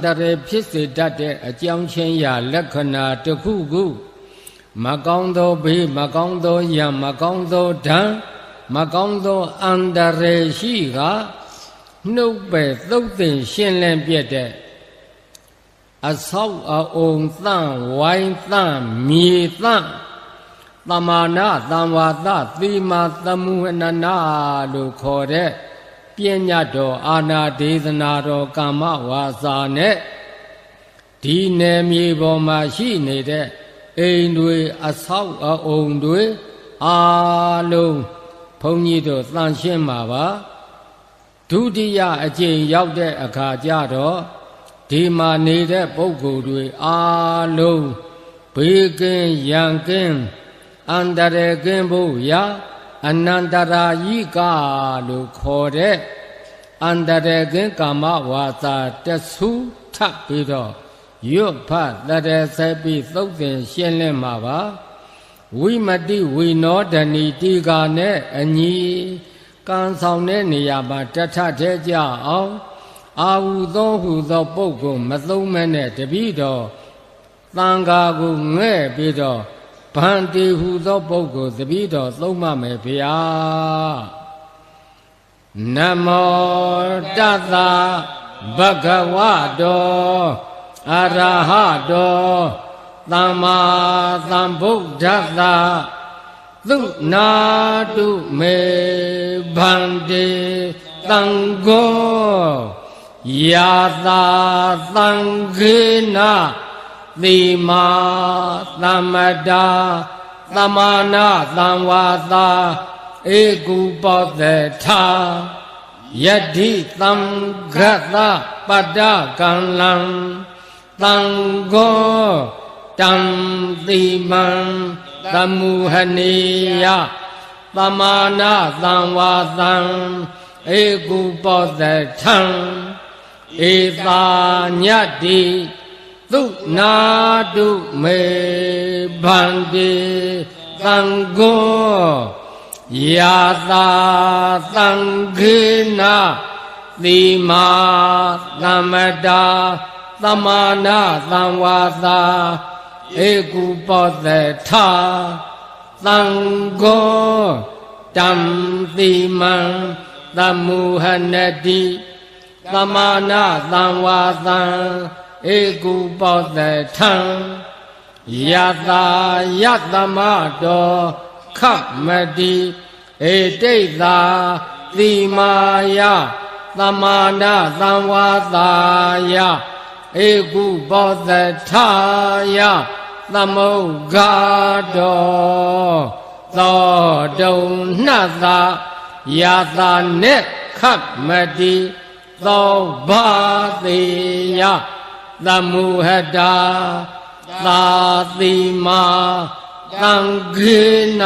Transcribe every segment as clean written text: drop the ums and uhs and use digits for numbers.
တရေဖြစ်စေတတ်တဲ့အကြောင်းချင်းရာလက္ခဏာတစ်ခုခုမကောင်းသောဘေးမကောင်းသောယံမကောင်းသောဓာတ်မကောင်းသောအန္တရာယ်ရှိကနှုတ်ပဲသုတ်သင်ရှင်းလင်းပြတဲ့အဆောက်အအုံသန့်ဝိုင်းသန့်မြေသန့်သမာနာသံဝါသသီမာသမုဟနနာလို့ခေါ်တဲ့ပညာတော်အာနာဒေသနာတော်ကာမဝါစာနဲ့ဒီနယ်မြေပေါ်မှာရှိနေတဲ့အိမ်တွေအဆောက်အအုံတွေအားလုံးဘုန်းကြီးတို့သန့်ရှင်းမှာပါဒုတိယအကျင့်ရောက်တဲ့အခါကျတော့ဒီမှာနေတဲ့ပုဂ္ဂိုလ်တွေအားလုံးဘေးကင်းရန်ကင်းအန္တရာယ်ကင်းဖို့ရာအနန္တရာယိကလို့ခေါ်တဲ့အန္တရာယ်ကင်းကာမဝါစာတဆူထပ်ပြီးတော့ရွတ်ဖတ်တရေဆက်ပြီးသုတ်သင်ရှင်းလင်းမှာပါဝိမတိဝိနောဒဏီတိကာနဲ့အညီကံဆောင်တဲ့နေရာမှာတထထဲကြအောင်အာဟုသောပုဂ္ဂိုလ်မသုံးမဲနဲ့တပည့်တော်သံဃာကိုငဲ့ပြီးတော့ဗန္တိဟုသောပုဂ္ဂိုလ်တပည့်တော်သုံးမမယ်ဗျာနမောတသဗုဒ္ဓဝါတောအရဟတောသမ္မာသမ္ဗုဒ္ဓတ္တသုနာတုမေဗန္တိသံဃောယာသာသံဃေနသီမာသမ္မတာသမာနာသံဝါသာဧကုပောသေထာယတိသံဃတပတ္တကံလံသံဃောတံတိမံသမုဟနေယသမာနာသံဝါသံဧကုပောသေထံဧသာညတိသုနာတုမေဗန္တိသံဃောယာသာသံဃေနသီမာသမ္မတာသမာနာသံဝါသာဧကုပောသေထာသံဃောတံတိမံသမုဟနတိသမာနာသံဝါသံဧကုပောသေထံယတာယတမတောခမတိဧတိတာသီမာယသမာနာသံဝါသာယဧကုပောသေထာယသမုဂ္ဂတောသောတုံနှသာယတာနေခမတိသောဘာသေယသမုဟတာသာတိမာသံဃေန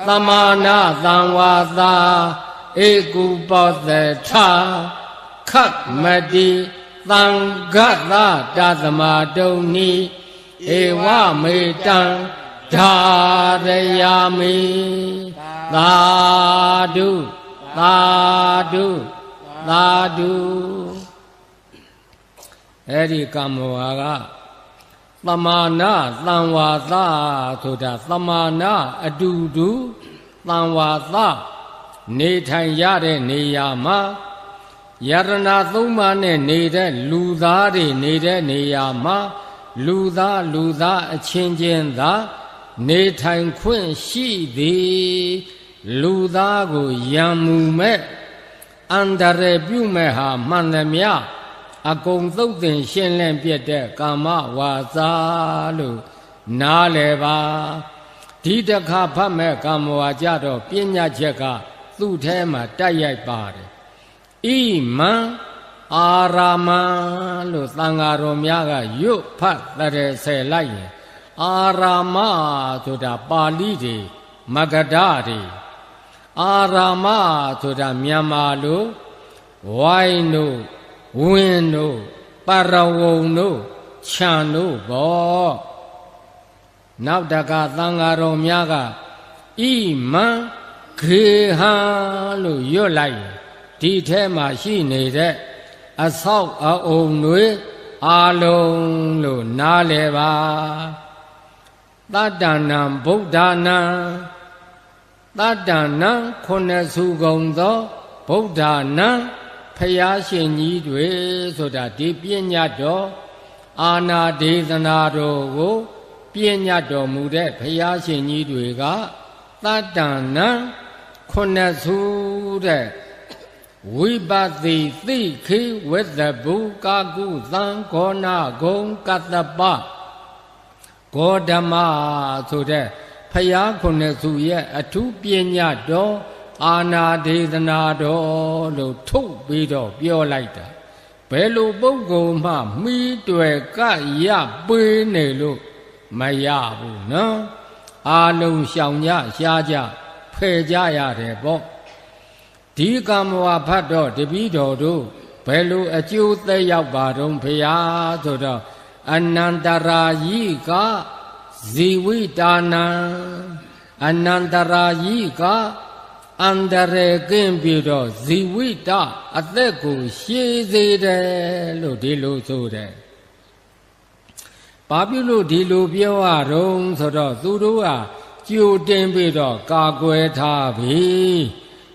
သမာနာသံဝါသာဧကုပောသေထာခမတိသံဃတတသမတုန်နိဧဝမေတံဓာရယာမိသာဓုသာဓုသာဓုအဲ့ဒီကမ္မဝါကသမာနာသံဝါသဆိုတာသမာနာအတူတူသံဝါသနေထိုင်ရတဲ့နေရာမှာယရဏသုံးပါးနဲ့နေတဲ့လူသားတွေနေတဲ့နေရာမှာလူသားအချင်းချင်းသာနေထိုင်ခွင့်ရှိသည်လူသားကိုယံမူမဲ့အန္တရာယ်ပြုမဲ့ဟာမှန်သမျှအကုန်သုတ်သင်ရှင်းလင်းပြတဲ့ကာမဝါစာလို့နားလည်ပါဒီတခါဖတ်မဲ့ကာမဝါကြတော့ပညာချက်ကသူ့ထဲမှာတိုက်ရိုက်ပါတယ်ဣမံအာရာမံလို့သံဃာတော်များကရွတ်ဖတ်တဲ့ဆယ်လိုက်ရင်အာရာမဆိုတာပါဠိတွေမဂဓတွေအာရာမဆိုတာမြန်မာလိုဝိုင်းတို့ဝင်းတို့ပရဝုံတို့ခြံတို့ဘောနောက်တကသံဃာတော်များကဣမံခေဟံလို့ရွတ်လိုက်ဒီထဲမှာရှိနေတဲ့ အဆောက်အအုံတွေအာလုံးလို့နားလည်ပါတတ္တနံဗုဒ္ဓနာတတ္တနံခုနှစ်စုကုန်သောဗုဒ္ဓနာဖယားရှင်ကြီးတွေဆိုတာဒီပညာတော်အာနာဒေသနာတော်ကိုပညာတော်မူတဲ့ဖယားရှင်ကြီးတွေကတတ္တနံခုနှစ်စုတဲ့ဝိပတိသိခိဝိသဗုကာကုသံဂောဏဂုံကတ္တပဂေါဓမဆိုတဲ့ဖယားခုနှစ်စုရဲ့အထူးပညာတော်အာနာဒေသနာတော်လို့ထုတ်ပြီးတော့ပြောလိုက်တာဘယ်လိုပုဂ္ဂိုလ်မှမိတွယ်ကရပေးနေလို့မရဘူးနော်အာလုံးရှောင်ကြရှားကြဖယ်ကြရတယ်ပေါ့ဒီကမ္မဝါဖတ်တော့တပည့်တော်တို့ဘယ်လိုအကျိုးသက်ရောက်ပါတော့ဖရာဆိုတော့အနန္တရာယိကဇီဝိတာနံအနန္တရာယိကအန္တရေကင်းပြီးတော့ဇီဝိတအသက်ကိုရှည်စေတယ်လို့ဒီလိုဆိုတယ်ဘာဖြစ်လို့ဒီလိုပြောရတော့ဆိုတော့သူတို့ကကြိုတင်ပြီးတော့ကာကွယ်ထားပြီ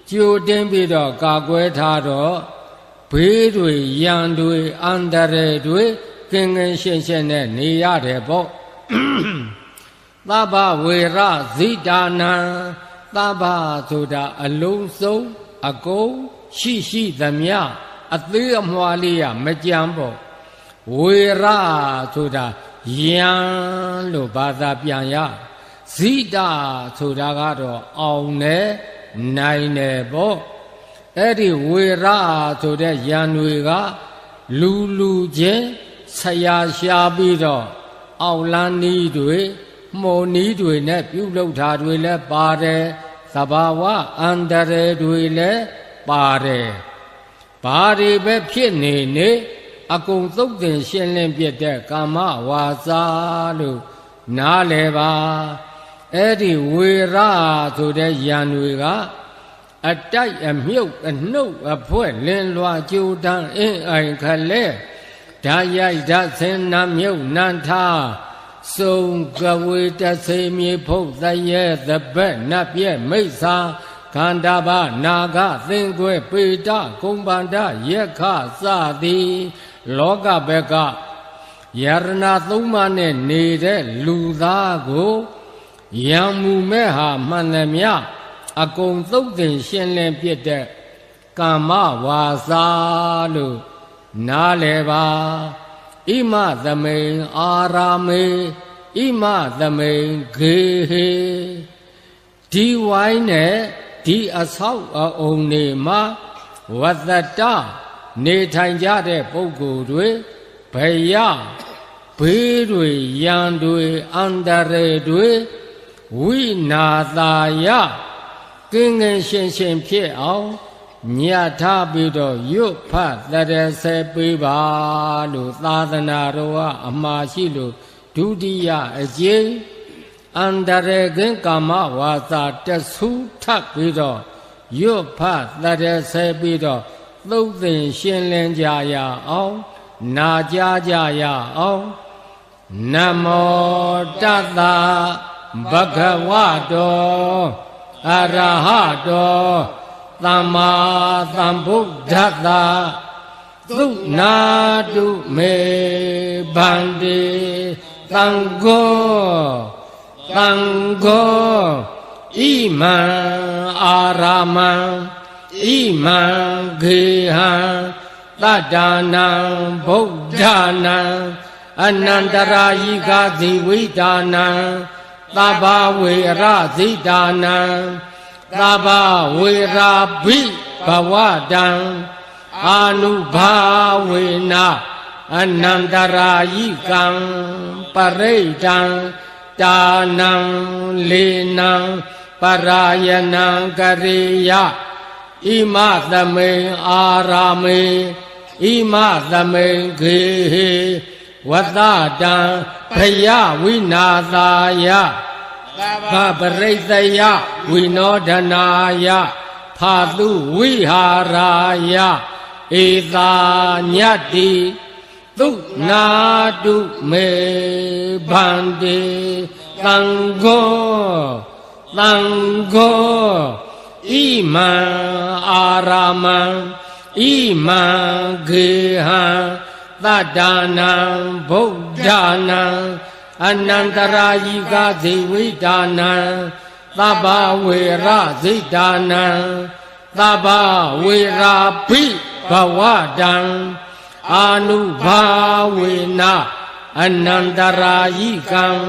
ကြိုတင်ပြီးတော့ကာကွယ်ထားတော့ဘေးတွေရန်တွေအန္တရာယ်တွေကင်းကင်းရှင်းရှင်းနဲ့နေရတယ်ပေါ့သဗ္ဗဝေရဇိတာနံသဗ္ဗဆိုတာအလုံးစုံအကုန်ရှိသမျှအသေးအမွှားလေးရမကြမ်းပေါ့ဝေရဆိုတာယံလို့ဘာသာပြန်ရဇိတာဆိုတာကတော့အောင်တယ်နိုင်တယ်ပေါ့အဲ့ဒီဝေရဆိုတဲ့ယံတွေကလူချင်းဆရာရှားပြီးတော့အောက်လန်းနီးတွေမော်နီးတွေနဲ့ပြုလုပ်တာတွေလည်းပါတယ်သဘာဝအန္တရာယ်တွေလည်းပါတယ်ဘာတွေပဲဖြစ်နေနေအကုန်သုတ်တင်ရှင်းလင်းပြတဲ့ကာမဝါစာလို့နားလည်ပါအဲ့ဒီဝေရဆိုတဲ့ယံတွေကအတိုက်အမြုပ်အနှုတ်အဖွဲလင်းလွှာကြိုတန်းအင်းအိုင်ခလဲဓာရိုက်ဓာဆင်းနှမြုပ်နန်းထားစုံကဝေတစေမြေဖုတ်သရဲသဘက်နတ်ပြဲမိစ္ဆာခန္ဓာဘနာဂသင်္ကွဲပေတကုံပန္ဒယက္ခစသည်လောကဘက်ကယရဏသုံးပါးနဲ့နေတဲ့လူသားကိုယံမူမဲ့ဟာမှန်သမျှအကုန်သုတ်တင်ရှင်းလင်းပြတဲ့ကာမဝါစာလို့နားလည်ပါဣမသမိန်အာရာမေဣမသမိန်ဂေဟေဒီဝိုင်းနဲ့ဒီအဆောက်အအုံတွေမှာဝတ္တတနေထိုင်ကြတဲ့ပုဂ္ဂိုလ်တွေဘယဘေးတွေရန်တွေအန္တရာယ်တွေဝိနာသာယကင်းကင်းရှင်းရှင်းဖြစ်အောင်ညှထားပြီးတော့ရွတ်ဖတ်တရစေပေးပါလို့သာသနာတော်ကအမှားရှိလို့ဒုတိယအကျိအန္တရေကင်းကာမဝါစာတဆူထပ်ပြီးတော့ရွတ်ဖတ်တရစေပြီးတော့သုတ်သင်ရှင်းလင်းကြရအောင်နာကြားကြရအောင်နမောတတ္တဘဂဝတောအရဟတောသမ္မာသမ္ဗုဒ္ဓတ္တသုနာတုမေဗန္တိသံဃောဣမံအာရမံဣမံဂေဟံတတ္တနံဗုဒ္ဓနာအနန္တရာယိကဇိဝိတာနံသဗ္ဗဝေရဇိတာနံသဗ္ဗဝေရာဘိဘဝတံအာနုဘာဝေနအနန္တရာယိကံပရိဒံတာနံလေနံပရာယနံကရိယဣမသမိန်အာရာမေဣမသမိန်ဂေဟေဝတ္တတံဖယဝိနာသာယသဗ္ဗပရိသယဝိနောဒနာယဖာတုဝိဟာရာယဧ Eda nyati tu nadu me bandi tanggo iman araman iman geha tadanam buddhanam anantarayika zividanam taba wera zidanam taba wera pi bhawadam anubhavena anantarayikam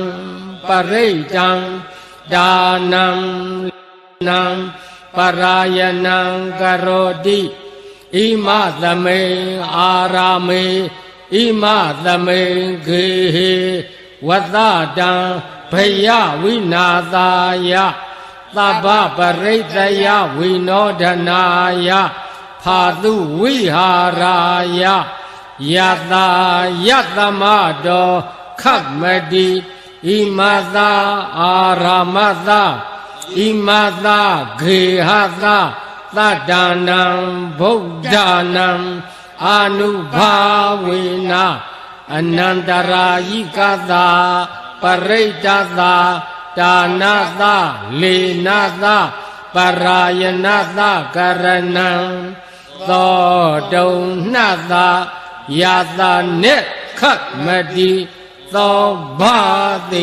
paridam danam nam parayanam karoti ima thame arame ima thame gehe vatadam bhaya vinadaya taba paritaya vinodhanaya phadu viharaya yata yatamado khamadi imada aramada imada gehada tadanam buddhanam anubhavena anantarayikada paridada danada lenada parayanada karanam todonada yata net khamadi tobhadeya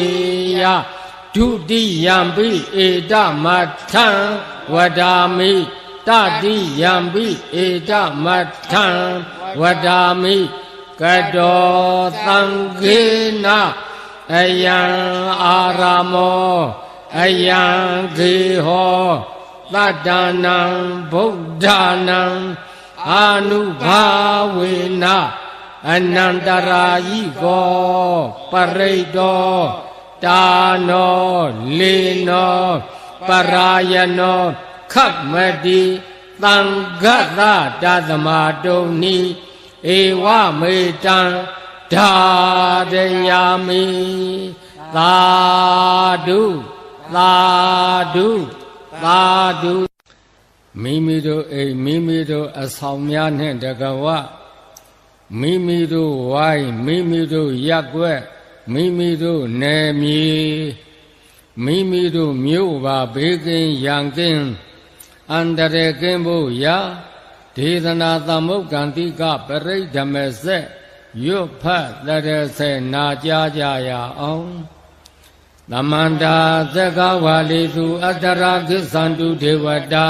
Dudiyambi edamathan vadami Tadiyambi edamathan vadami Kado tangena Ayan aramo Ayan geho Tadanam buddhanam Anubhavena Anantarayiko Parido Tano lino parayano khamadi tangata dadhamadoni ewa metan dadayami thadu thadu thadu mimido mimido asaumya nhen dagawa mimido wai mimido yakweမိမိတို့နယ်မြေမိမိတို့မြို့ပါဘေးကင်းရန်ကင်းအန္တရာယ်ကင်းဖို့ရာဒေသနာသမုတ်ကံတိကပရိဓမေဆက်ရွတ်ဖတ်တရဆေနာကြားကြရအောင်သမန္တာသက္ကဝါလိသူအတ္တရာကိသန္တုဒေဝတာ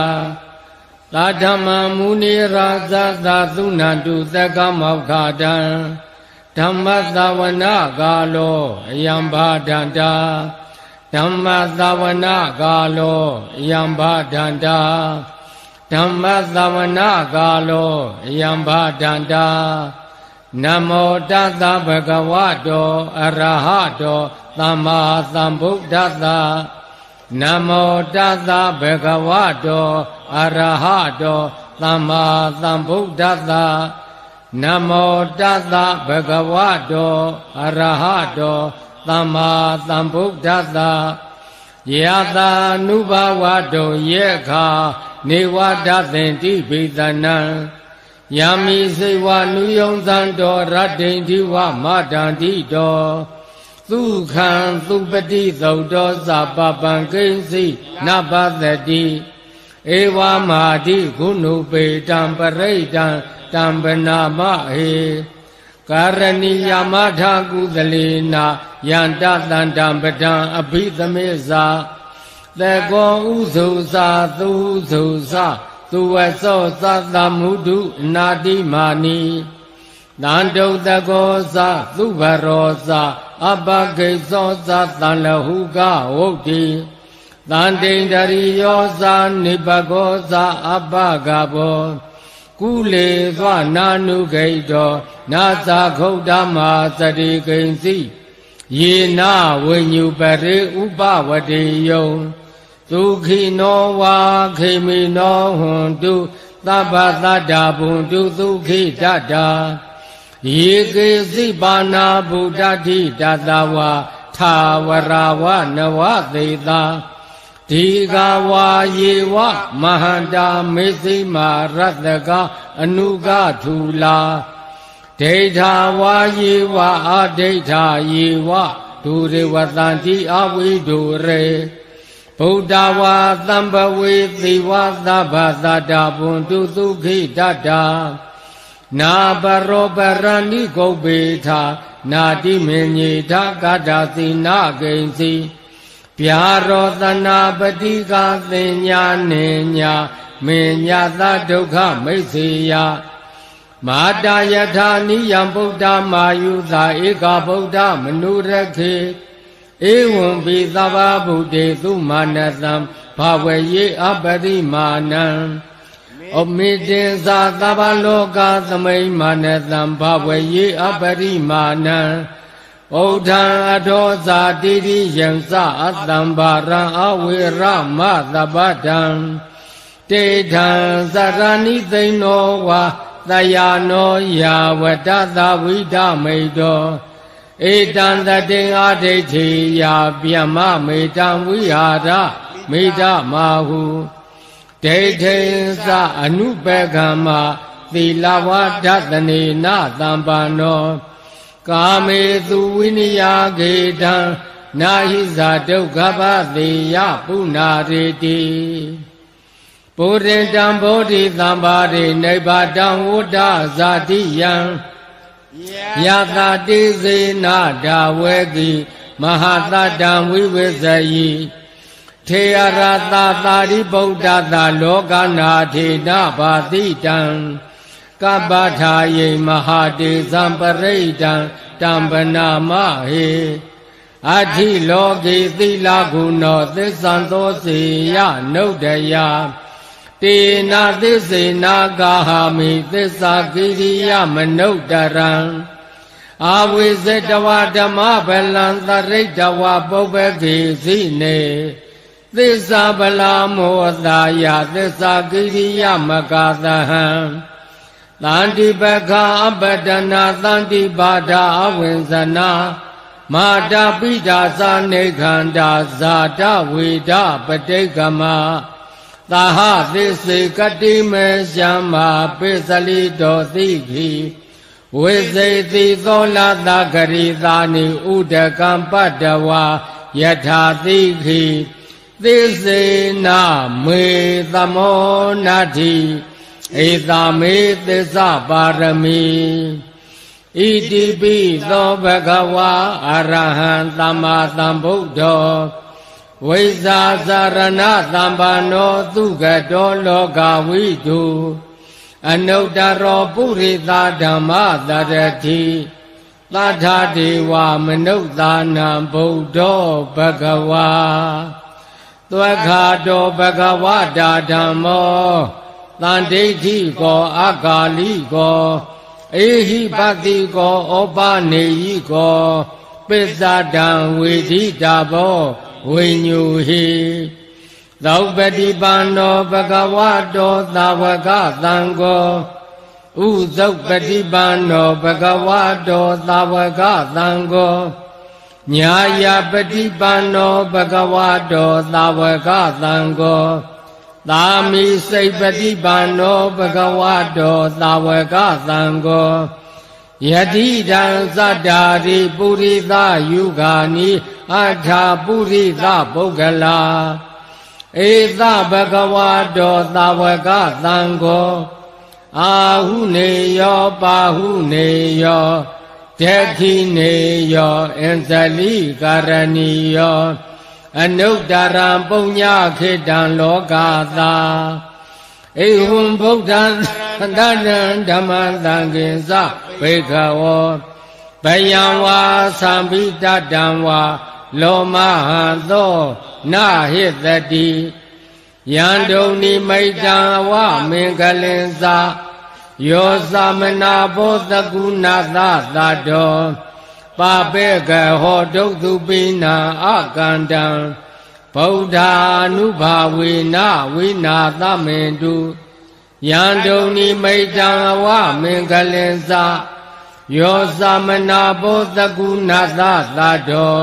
သာဓမ္မမုနိရာဇသာသုဏန္တုသက္ကမောက္ခတံဓမ္မသဝနာကာလောအယံဘာဒန္တာဓမ္မသဝနာကာလောအယံဘာဒန္တာဓမ္မသဝနာကာလောအယံဘာဒန္တာနမောတသဗ္ဗဂဝတောအရဟတောသမ္မာသမ္ဗုဒ္ဓတ္တနမောတသဗ္ဗဂဝတောအရဟတောသမ္မာသမ္ဗုဒ္ဓတ္တနမောတသဗ္ဗဂဝတောအရဟတောသမ္မာသမ္ဗုဒ္ဓတ္တယတာနုဘဝတောယေခာနေဝဒသင်တိဘိသနံယမိစေဝနုယုံသံတောရတ္တိဋ္ဌိဝမတန္တိတောသုခံသုပတိသုတ်တောသပပံကိဉ္စီနပသတိဧဝမာတိဂုဏုပေတံပရိဒံတံပနာမဟေကာရဏီယမထာကုသလေနာယန္တတန္တံပဒံအဘိသမေဇာသေကောဥဇုဇာသူဇုဇာသူဝသောသသမုဒုနာတိမာနီတန္တုတကောဇာသူဘရောဇာအပကိသောဇာတံလဟုကဝုတ်တိတန္တိန္ဒရိယောဇာနိပကောဇာအပကဘောကုလေသောနာနုဂိတောနာသာခုတ်ဓမ္မာသတိကိဉ္စီယေနဝိညုပရိဥပဝတိယုံဒုခိနောဝါခေမိနောဟွန်တုသဗ္ဗသတ္တာဘုံတုဒုခိတတ္တာယေကေစိပါဏာဗုဒ္ဓတိတတဝါထာဝရဝနဝသေတာဓ ဒီကဝါယေဝမဟာတာမေသိမာရတ္တကအနုကထူလာဒိဋ္ဌာဝါယေဝအဒိဋ္ဌာယေဝဒုရေဝတန္တိအဝိဒုရေဗုဒ္ဓဝါသံဘဝေသေဝသဗ္ဗသတ္တဘွန်တုသုခိတတ္တာနာပရောပရဏိဂုပ္ပေထနာတိမေညေထကတ္တသိနာဂိဉ္စီဗျာရောသနာပတိကသင်ညာနေညာမေညာသဒုက္ခမိတ်စေယမာတာယထာနိယံဗုဒ္ဓမာယုသာဧကဗုဒ္ဓမနုရခေဧဝံပိသဗ္ဗဗုဒ္ဓေသုမာနသံဘာဝယေအပရိမာဏံဩမေတေဇာသဗ္ဗလောကသမိမာနသံဘာဝယေအပရိမာဏံဩထံအထောဇာတိရိယံသအတံဘာရံအဝေရမသဗ္ဗတံတေထံသရဏိသိဏောဝါသယာနောယာဝတ္တသဝိဒမိတောဧတံတတေအဒိဋ္ဌိယာဗျမမေတံဝိဟာရမေတ္တမဟုဒိဋ္ဌိသအနုပကမ္မသီလဝဒ္ဒတနေနသံပါနောကာမေသူဝိနိယဂေတံနာဟိဇာဒုက္ခပသေယပုနာရေတိပုရိတံဗောဓိသံပါရိနိဗ္ဗာတံဝတ္တဇာတိယံယသတိစေနာဒါဝေကိမဟာတတံဝိဝေဇယိထေရရတသာရိဗုဒ္ဓသာလောကနာထေနဘာတိတံကပ္ပထာယေမဟာတေဇံပရိဒံတံပနာမဟေအဋ္ဌိလောကေသီလဂုဏောသစ္ဆံသောစေယနုဒ္ဒယတေနာသစ္စေနာကာဟာမိသစ္စာကိရိယမနုဿရံအာဝိဇတဝဓမ္မဗလံသရိတဝပုပ္ပကေစီနေသစ္စာဗလာမောသာယသစ္စာကိရိယမကသဟံသန္တိပခာအပတနာသန္တိပါဒာအဝိဇ္ဇနာမာတာပိဒါသနေခန္ဓာဇာတဝေဒပဋိကမသာဟသစ္စေကတိမေရှမ္မာပိစလိတောသိခိဝိဇေတိသောလသဂရိသာနိဥဒကံပတ္တဝါယထာသိခိသစ္စေနာမေသမောနာတိဧသာမေသစ္စာပါရမီဣတိပိသောဘဂဝါအရဟံသမ္မာသမ္ဗုဒ္ဓောဝိဇာဇာရဏသမ္ပန္နောသုဂတောလောကဝိတုအနုတ္တရောပုရိသဓမ္မသရတိသတ္ထဒေဝမနုဿာနံဗုဒ္ဓောဘဂဝါသွက္ခာတောဘဂဝတာဓမ္မောသန္ဒိဋ္ဌိကောအဂါလိကောဧဟိပတိကောဩပနေယိကောပိစ္ဆဒံဝေဒိတာဘောဝိညူဟိသောပတိပန္နောဘဂဝတောသာဝကသံဃောဥဇုပတိပန္နောဘဂဝတောသာဝကသံဃောညာယပတိပန္နောဘဂဝတောသာဝကသံဃောသာမိစိတ်ပတိပန္နောဘဂဝတောသာဝကသံဃောယတိတံသတ္တာရိပုရိသယုဂာနိအထာပုရိသပုဂ္ဂလာဧသဘဂဝတောသာဝကသံဃောအာဟုနေယောပါဟုနေယောဒက္ခိနေယောအင်္ဇလိကာရဏီယောအနုတ္တရံပုညခေတံလောကသာဧဝံဗုဒ္ဓံသတ္တံဓမ္မံသံဃင်္စဘိက္ခဝောဘယံဝါသံဘိတတံဝါလောမဟံသောနာဟိတတိယန္တုန်နိမိတံဝမင်္ဂလင်္စယောသမနာဘောသကုဏသသတ္တောပပေကဟောဒုက္ခုပိနာအကန္တံဗုဒ္ဓ ानु ဘာဝေနဝိနာသမင်တုယန္တုန်နိမိတံဝမင်္ဂလင်္စယောသမနာဘောသကုဏသသတ္တော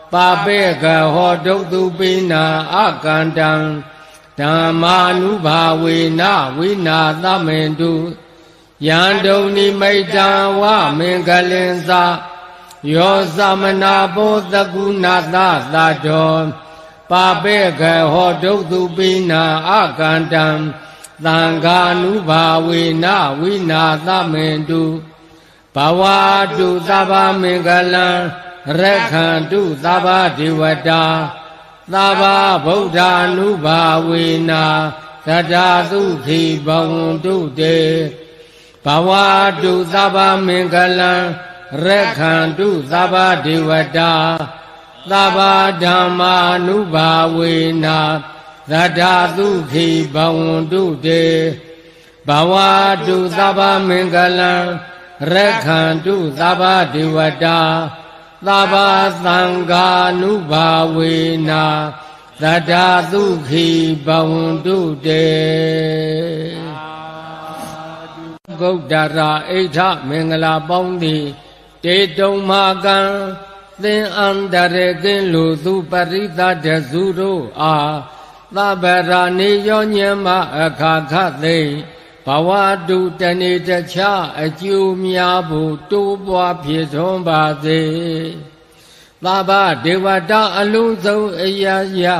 ပ ပါပေကဟောဒုတ်သူပိနာအကန္တံဓမ္မာနုဘာဝေနဝိနာသမင်တုယံဒုံနိမိတံဝမင်္ဂလင်္စယောသမနာဘောသကုဏသသတောပါပေကဟောဒုတ်သူပိနာအကန္တံသံဃာနုဘာဝေနဝိနာသမင်တုဘဝတုသဗ္ဗမင်္ဂလံရက္ခန္တုသဗ္ဗဒေဝတာသဗ္ဗဗုဒ္ဓ ानु ဘာဝေနာသတ္တသုခိဘဝန္တုတေဘဝတုသဗ္ဗမင်္ဂလံရက္ခန္တုသဗ္ဗဒေဝတာသဗ္ဗဓမ္မာ ानु ဘာဝေနာသတ္တသုခိဘဝန္တုတေဘဝတုသဗ္ဗမင်္ဂလံရက္ခန္တုသဗ္ဗဒေဝတာသဗ္ဗသံဃာနုဘာဝေနာသတ္တသုခိဘဝန္တုတေဂုဒ္ဒရာအိဋ္ဌမင်္ဂလာပေါင်းသည်တေတုံမာကံသင်္အန္တရကင်းလူသူပရိသတ်တစုတို့အားသဗ္ဗရာနေယောညမအခါခသိဘဝတုတဏိတခြားအကျိုးများဖို့တိုးပွားဖြစ်ထွန်းပါစေသဗ္ဗဒေဝတာအလုံးစုံအရာရာ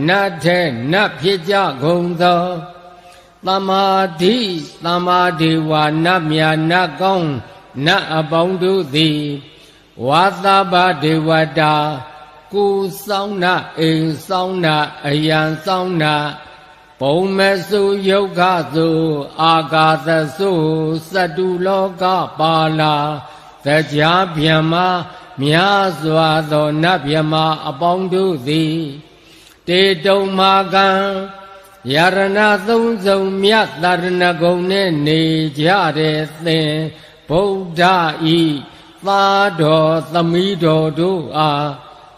နတ်ထဲနတ်ဖြစ်ကြကုန်သောသမာဓိသမာဓိဝါနတ်မြတ်နတ်ကောင်းနတ်အပေါင်းတို့သည်ဝါသဗ္ဗဒေဝတာကိုယ်ဆောင်နာအိမ်ဆောင်နာအယံဆောင်နာဘုံမဆုယုတ်ခသုအာကာသသုသတ္တုလောကပါလာတရားဗျမ္မာများစွာသောနတ်ဗျမ္မာအပေါင်းတို့သည်တေတုံမာကံယရဏသုံးစုံမြတ်တရဏဂုံနဲ့နေကြတဲ့သင်ဗုဒ္ဓဤသာတော်သမီးတော်တို့အား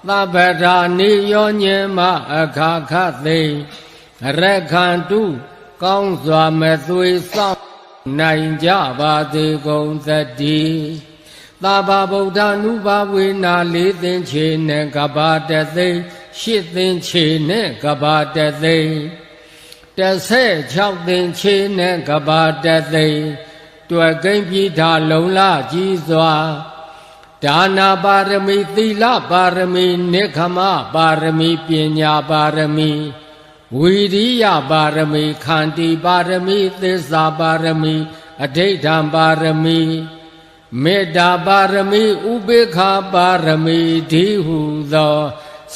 သဗ္ဗရာနေယောညင်မအခါခသိရက္ခန္တုကောင်းစွာမသွေဆောင်နိုင်ကြပါသေးကုန်သတည်းသဗ္ဗဗုဒ္ဓ ानु ဘာဝေနာလေးသင်္ချေနဲ့ကဘာတသိရှစ်သင်္ချေနဲ့ကဘာတသိ16သင်္ချေနဲ့ကဘာတသိတွေ့ကိန်းပြည်ထာလုံလကြီးစွာဒါနာပါရမီသီလပါရမီနိခမပါရမီပညာပါရမီဝိရိယပါရမီခန္တီပါရမီသစ္စာပါရမီအဋိဋ္ဌံပါရမီမေတ္တာပါရမီဥပေက္ခပါရမီဒီဟုသော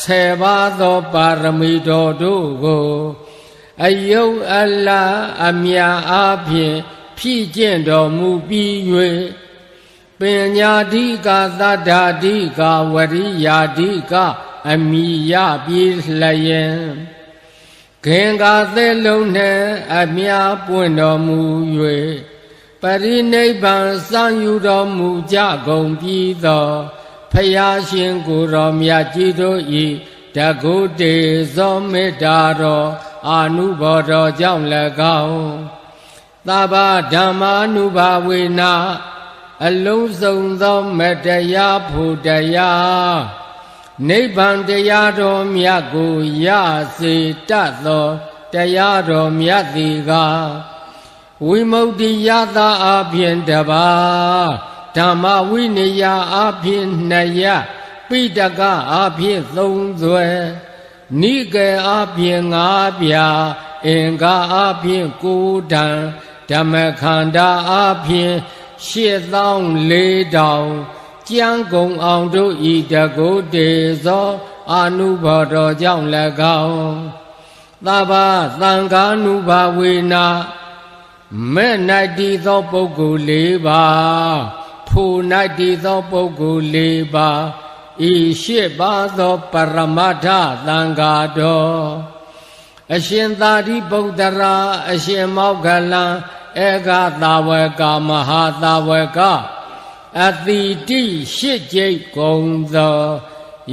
10ပါးသောပါရမီတော်တို့ကိုအယုတ်အလအမြတ်အားဖြင့်ဖြည့်ကျင့်တော်မူပြီး၍ပညာဓိကသတ္တာဓိကဝရိယာဓိကအမိယပြေလျင်ခင်္ဃသဲလုံးနှင့်အမြပွင့်တော်မူ၍ပရိနိဗ္ဗာန်စံယူတော်မူကြကုန်ပြီးသောဖယားရှင်ကိုယ်တော်မြတ်ကြီးတို့၏တကုတေဇောမေတ္တာတော်အာနုဘော်တော်ကြောင့်၎င်းသဗ္ဗဓမ္မာနုဘာဝေနာအလုံးစုံသောမတရားဖို့တရားနိဗ္ဗာန်တရားတော်မြတ်ကိုရစေတတ်သောတရားတော်မြတ်သည်ကဝိမု ക്തി ယတာအပြင်တပါဓမ္မဝိနည်းအပြင်2ရပိဋကအပြင်3သွဲနိကေအပြင်5ပြာအင်္ဂါအပြင်9တန်ဓမ္မခန္ဓာအပြင်84,000ကျမ်းကုန်အောင်တို့ဤတကုတေဇောအာနုဘော်တော်ကြောင့်၎င်းသဗ္ဗသံဃာနုဘာဝေနာမဲ့၌တည်သောပုဂ္ဂိုလ်4ပါးထို၌တည်သောပုဂ္ဂိုလ်4ပါးဤ8ပါးသောပရမတ္ထသံဃာတော်အရှင်သာရိပုတ္တရာအရှင်မောက္ခလံဧကသာဝကမဟာသာဝကအတိတိ8ကျိတ်ကုန်သော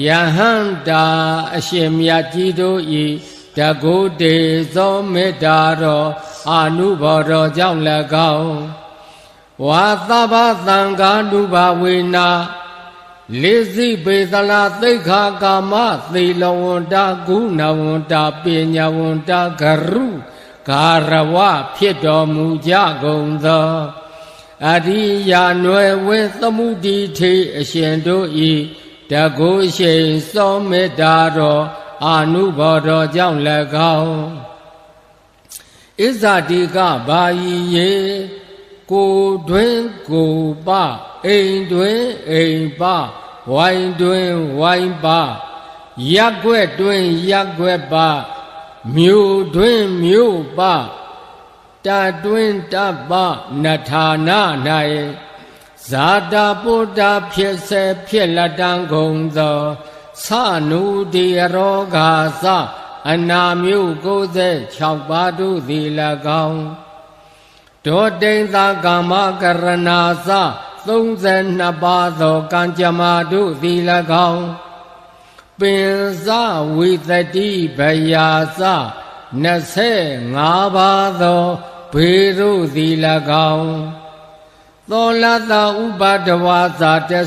ယဟန္တာအရှင်မြတ်ကြီးတို့၏တကုတေဇောမေတ္တာတော်အာနုဘော်တော်ကြောင့်၎င်းဝါသဗ္ဗသံဃာနုဘာဝေနာ လေးစိပေသလာသိက္ခာကာမသေလဝန္တာကုဏဝန္တာပညာဝန္တာဂရုဂါရဝဖြစ်တော်မူကြကုန်သောအရိယာနွယ်ဝင်းသမှုတိထေအရှင်တို့ဤတကုရှိန်စောမေတ္တာတော်အာနုဘော်တော်ကြောင့်၎င်းဣဇတိကဘာယီယေကိုတွင်ကိုပအိမ်တွင်အိမ်ပဝိုင်းတွင်ဝိုင်းပရက်ွက်တွင်ရက်ွက်ပမြို့တွင်မြို့ပတတွင်တပနထာနာ၌ဇာတာပုတ္တဖြစ်စေဖြစ်လက်တံကုန်သောသနုတိရောဂါသအနာမျိုး96ပါးတို့သည်၎င်းဒေါတိန်သာကာမကရဏာသ32ပါးသောကံကြမ္မာတို့သည်၎င်းပင်စဝိသတိဗယာသ25ပါးသောဘေတို့သည်၎င်းသောလတဥပဒဝါသ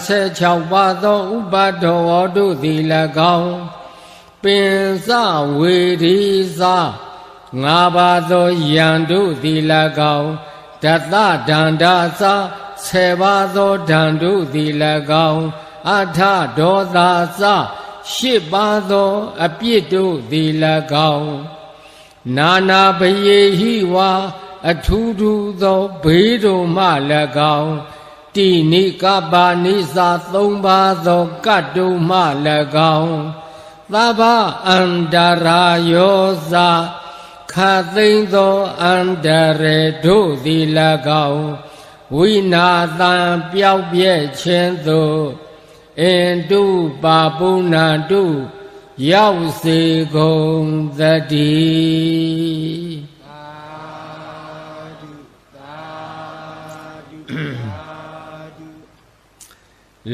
16ပါးသောဥပဒဝါတို့သည်၎င်းပင်စဝေဒီသ5ပါးသောယံတို့သည်၎င်းတတဒန္တာသ10ပါးသောဒံတို့သည်၎င်းအထဒေါသသ8ပါးသောအပြစ်တို့သည်၎င်းနာနာဘယေဟိဝါအထူးထူးသောဘေးတို့မှ၎င်းတိနိကပါနိစာ3ပါးသောကတ်တို့မှ၎င်းသဗ္ဗအန္တရာယောဇာခသိမ့်သောအန္တရေတို့သည်၎င်းဝိနာသံပြောက်ပြဲ့ခြင်းသို့အင်တုပါပုဏ္ဏတုရောက်စေကုန်သတည်း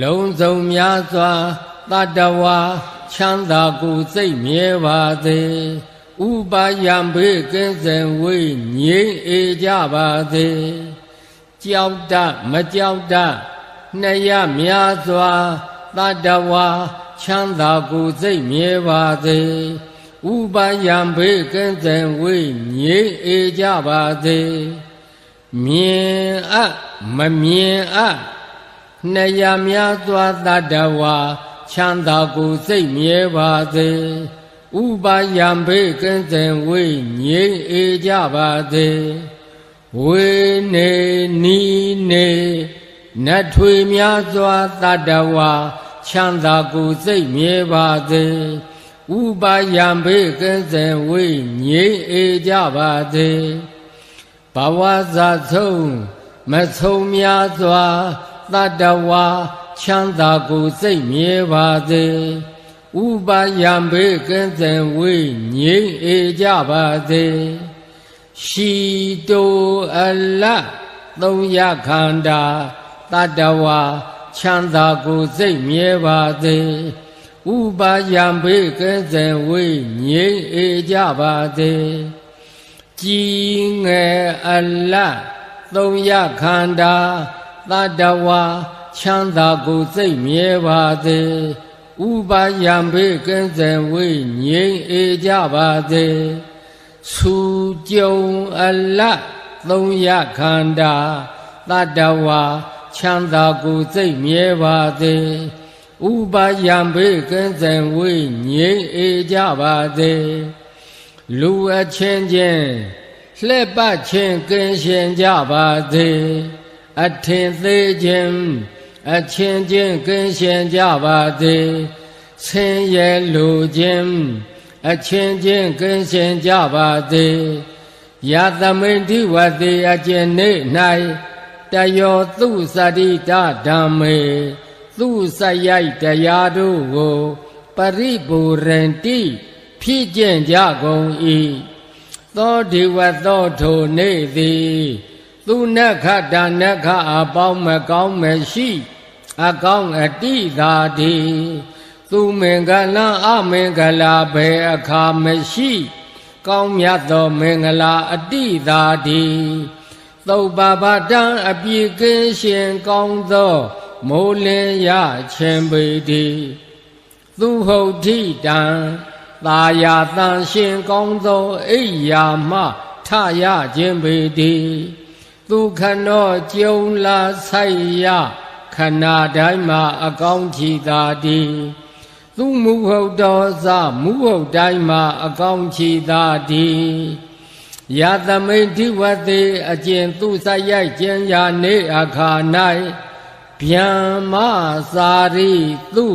လုံးစုံများစွာတတ္တဝါချမ်းသာကိုယ်စိတ်မြဲပါစေဥပါယံဘေးကင်းစင်ဝေးငြိမ်းအေးကြပါစေကြောက်တမကြောက်တနှစ်ရများစွာတတ္တဝါချမ်းသာကိုယ်စိတ်မြဲပါစေဥပါယံဘေးကင်းစင်ဝေးငြိမ်းအေးကြပါစေမြင်အပ်မမြင်အပ်နှစ်ရများစွာတတ္တဝါချမ်းသာကိုယ်စိတ်မြဲပါစေဥပါယံဘေးကင်းစင်ဝေးငြိမ်းအေးကြပါစေဝေနေနီနေနတ်ထွေများစွာတတ္တဝါချမ်းသာကိုယ်စိတ်မြဲပါစေဥပါယံဘေးကင်းစင်ဝေးငြိမ်းအေးကြပါစေဘဝဇာဆုံးမဆုံးများစွာတတ္တဝါချမ်းသာကိုယ်စိတ်မြဲပါစေဥပါယံဘေးကင်းစင်ဝေးငြိမ်းအေးကြပါစေရှိတိုအလတ်3ရခန္ဓာတတ္တဝါချမ်းသာကိုယ်စိတ်မြဲပါစေဥပါယံဘေးကင်းစင်ဝေးငြိမ်းအေးကြပါစေကြည်ငယ်အလတ်3ရခန္ဓာတတ္တဝါချမ်းသာကိုယ်စိတ်မြဲပါစေဥပါယံဘေးကင်းစင်ဝေးငြိမ်းအေးကြပါစေဆူကြုံအလတ်3ရခန္ဓာတတ္တဝါချမ်းသာကိုယ်စိတ်မြဲပါစေဥပါယံဘေးကင်းစင်ဝေးငြိမ်းအေးကြပါစေလူအချင်းချင်းလှည့်ပတ်ခြင်းကင်းရှင်ကြပါစေအထင်သေးခြင်းအချင်းချင်းကင်းရှင်ကြပါစေဆင်းရဲလိုခြင်းအချင်းချင်းကင်းရှင်ကြပါစေယသမိန်တိဝတိအကျဉ်နေ၌တယောသူစတိတဓမ္မေသူစရိုက်တရားတို့ကိုပရိပူရန္တိဖြစ်ကျင့်ကြကုန်၏သောဒီဝသောထိုနေသည်သူနက္ခတနက္ခအပေါင်းမကောင်းမရှိအကောင်းအတိသာတိသူမင်္ဂလာအမင်္ဂလာဘယ်အခါမရှိကောင်းမြတ်သောမင်္ဂလာအတိသာတိသုပ္ပပတံအပြည့်ကင်းရှင်ကောင်းသော မိုးလင်းရခြင်းပေတိသူဟုတ်ထိတံသာယာတန်ရှင်ကောင်းသောအိယာမှထရခြင်းပေတိသူခဏောကျုံလာဆိုင်ရခဏတိုင်းမှာအကောင်းချီသာတိသူမူဟုတ်တော်သမူဟုတ်တိုင်းမှာအကောင်းချီသာတိယသမိဋ္ဌိဝတိအကျင့်သူစရိုက်ကျင်ရာနေအခါ၌ဗျံမစာရိသူ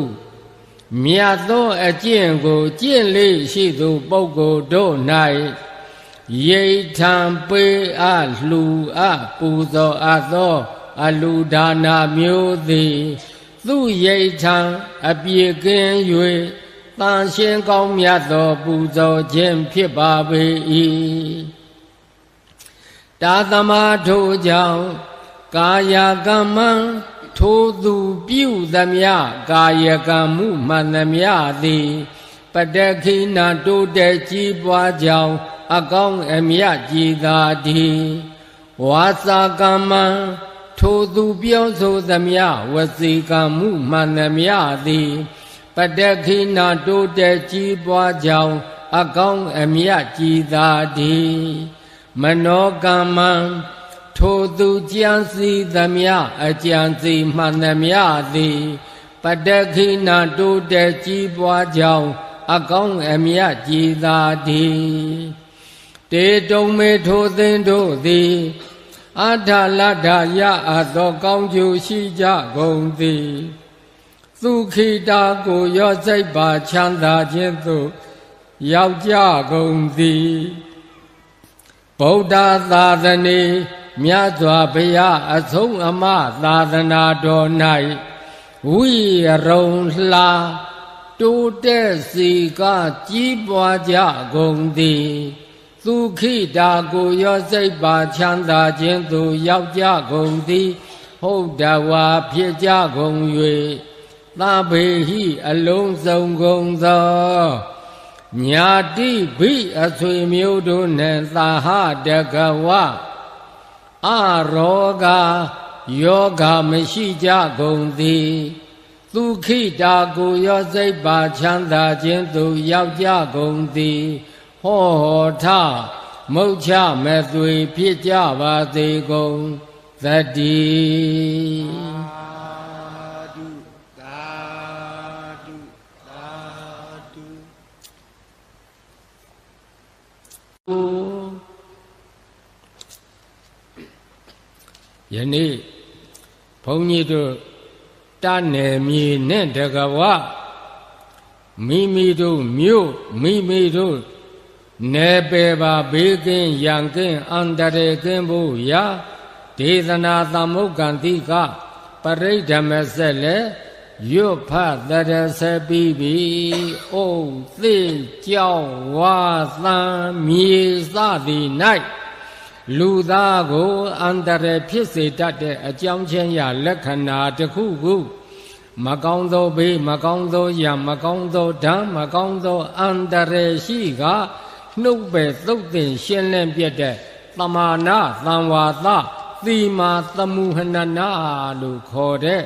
မြတ်သောအကျင့်ကိုကျင့်လေရှိသူပုဂ္ဂိုလ်တို့၌ရိဋ္ဌံပေအလှူအပူဇော်အပ်သောအလူဒါနာမျိုးသည်သူရိဋ္ဌံအပြည့်ကင်း၍တန်ရှင်းကောင်းမြတ်သောပူဇော်ခြင်းဖြစ်ပါပေ၏တာသမထိုကြောင့်ကာယကမ္မံထိုသူပြုသမျှကာယကံမှုမှန်သမျှသည်ပတ္တခိဏတိုးတက်ကြီးပွားကြောင်းအကောင်းအမြတ်ကြည်သာသည်ဝါစာကမ္မံထိုသူပြောဆိုသမျှဝစီကံမှုမှန်သမျှသည်ပတ္တခိဏတိုးတက်ကြီးပွားကြောင်းအကောင်းအမြတ်ကြည်သာသည်မနောကမ္မံထိုသူကြံစီသမျှအကြံစီမှန်သမျှသည်ပတ္တခိဏတိုးတက်ကြီးပွားကြောင်းအကောင်းအမြတ်ကြည်သာသည်တေတုံမေထိုသင်တို့သည်အထလတ္ထရအပ်သောကောင်းကျိုးရှိကြကုန်သည်သုခိတာကိုရောစိတ်ပါချမ်းသာခြင်းသို့ရောက်ကြကုန်သည်ဗုဒ္ဓသာသနေမြတ်စွာဘုရားအဆုံးအမသာသနာတော်၌ဝိရုံလှတိုးတက်စီကကြီးပွားကြကုန်သည်သုခိတာကိုရောစိတ်ပါချမ်းသာခြင်းသို့ရောက်ကြကုန်သည်ဟုတ်တဝါဖြစ်ကြကုန်၍သဗ္ဗေဟိအလုံးစုံကုန်သောညာတိဘိအဆွေမျိုးတို့နှင့်သာဟတကဝအရောဂယောဂမရှိကြကုန်သည်သုခိတာကိုရောစိတ်ပါချမ်းသာခြင်းသို့ရောက်ကြကုန်သည်ဟောထမုတ်ချမဲ့သွေဖြစ်ကြပါစေကုန်သတ္တိယနေ့ဘုန်းကြီးတို့တနယ်မြေနဲ့တကဝမိမိတို့မြို့မိမိတို့နယ်ပယ်ပါဘေးကင်းရန်ကင်းအန္တရာယ်ကင်းဖို့ရာဒေသနာသမုဂ္ဂံတိကပရိဓမ္မဆက်လည်းရွတ်ဖတ်တရဆက်ပြီးပြီ။အိုးသိကြောက်ဝါသံမြေစသည်၌လူသားကိုအန္တရာယ်ဖြစ်စေတတ်တဲ့အကြောင်းချင်းရလက္ခဏာတစ်ခုခုမကောင်းသောဘေးမကောင်းသောရမကောင်းသောဓာတ်မကောင်းသောအန္တရာယ်ရှိကနှုတ်ပဲသုတ်တင်ရှင်းလင်းပြတဲ့သမာနာသံဝါသသီမာသမုဟနနာလို့ခေါ်တဲ့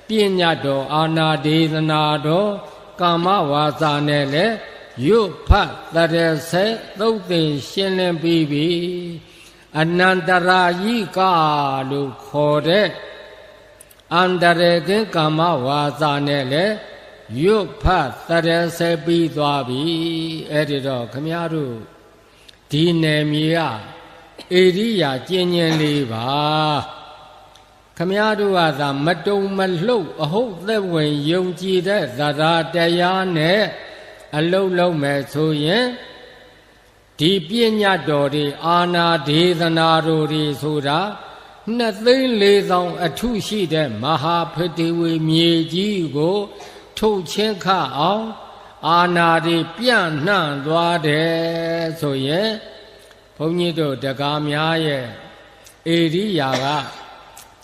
ပညာတော်အာနာဒေသနာတော်ကာမဝါစာနဲ့လည်းရွတ်ဖတ်တရဆေသုတ်တင်ရှင်းလင်းပြီးပြီအနန္တရာယိကလို့ခေါ်တဲ့အန္တရေကင်းကာမဝါစာနဲ့လည်းရွတ်ဖတ်တရဆေပြီးသွားပြီအဲ့ဒီတော့ခမည်းတော်ဒီနယ်မြေကဧရိယာကျဉ်းကျဉ်းလေးပါခမည်းတော်ကသာမတုံမလှုပ်အဟုတ်သက်ဝင်ယုံကြည်တဲ့သဒ္ဓတရားနဲ့အလုံးလုံးမဲ့ဆိုရင်ဒီပညာတော်တွေအာနာဒေသနာတော်တွေဆိုတာ2,400,000အထုရှိတဲ့မဟာဖတိဝေမြေကြီးကိုထုတ်ချင်းခအောင်အာနာတွေပြန့်နှံ့သွားတယ်ဆိုရင်ဘုန်းကြီးတို့တကားများရဲ့ဧရိယာက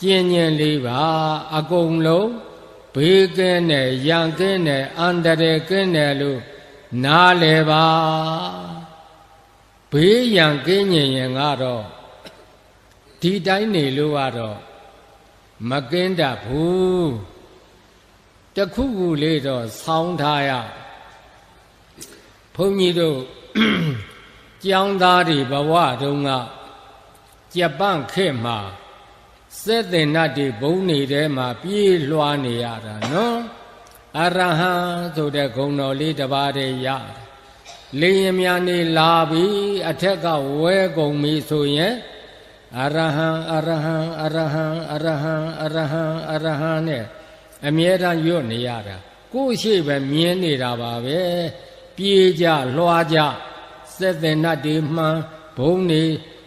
ကျဉ်းကျဉ်းလေးပါအကုန်လုံးဘေးကင်းတယ်ရန်ကင်းတယ်အန္တရာယ်ကင်းတယ်လို့နားလည်ပါဘေးရန်ကင်းရင်ကတော့ဒီတိုင်းနေလို့ကတော့ မကင်းတတ်ဘူးတခုခုလေးတော့ဆောင်းထားရဘုန်းကြီးတို့ကျောင်းသားတွေဘဝတုန်းကကြပန့်ခေတ်မှာစက်တင်နတ်တွေဘုံနေထဲမှာပြေးလွှားနေရတာနော်အရဟံဆိုတဲ့ဂုဏ်တော်လေးတစ်ပါးတည်းရတယ်လေရင်များနေလာပြီးအထက်ကဝဲကုန်ပြီဆိုရင်အရဟံအရဟံအရဟံအရဟံအရဟံအရဟံနဲ့အမြဲတမ်းရွတ်နေရတာကိုယ့်ရှိပဲမြင်နေတာပါပဲပြေးကြလွှားကြစက်တင်နတ်တွေမှန်ဘုံနေ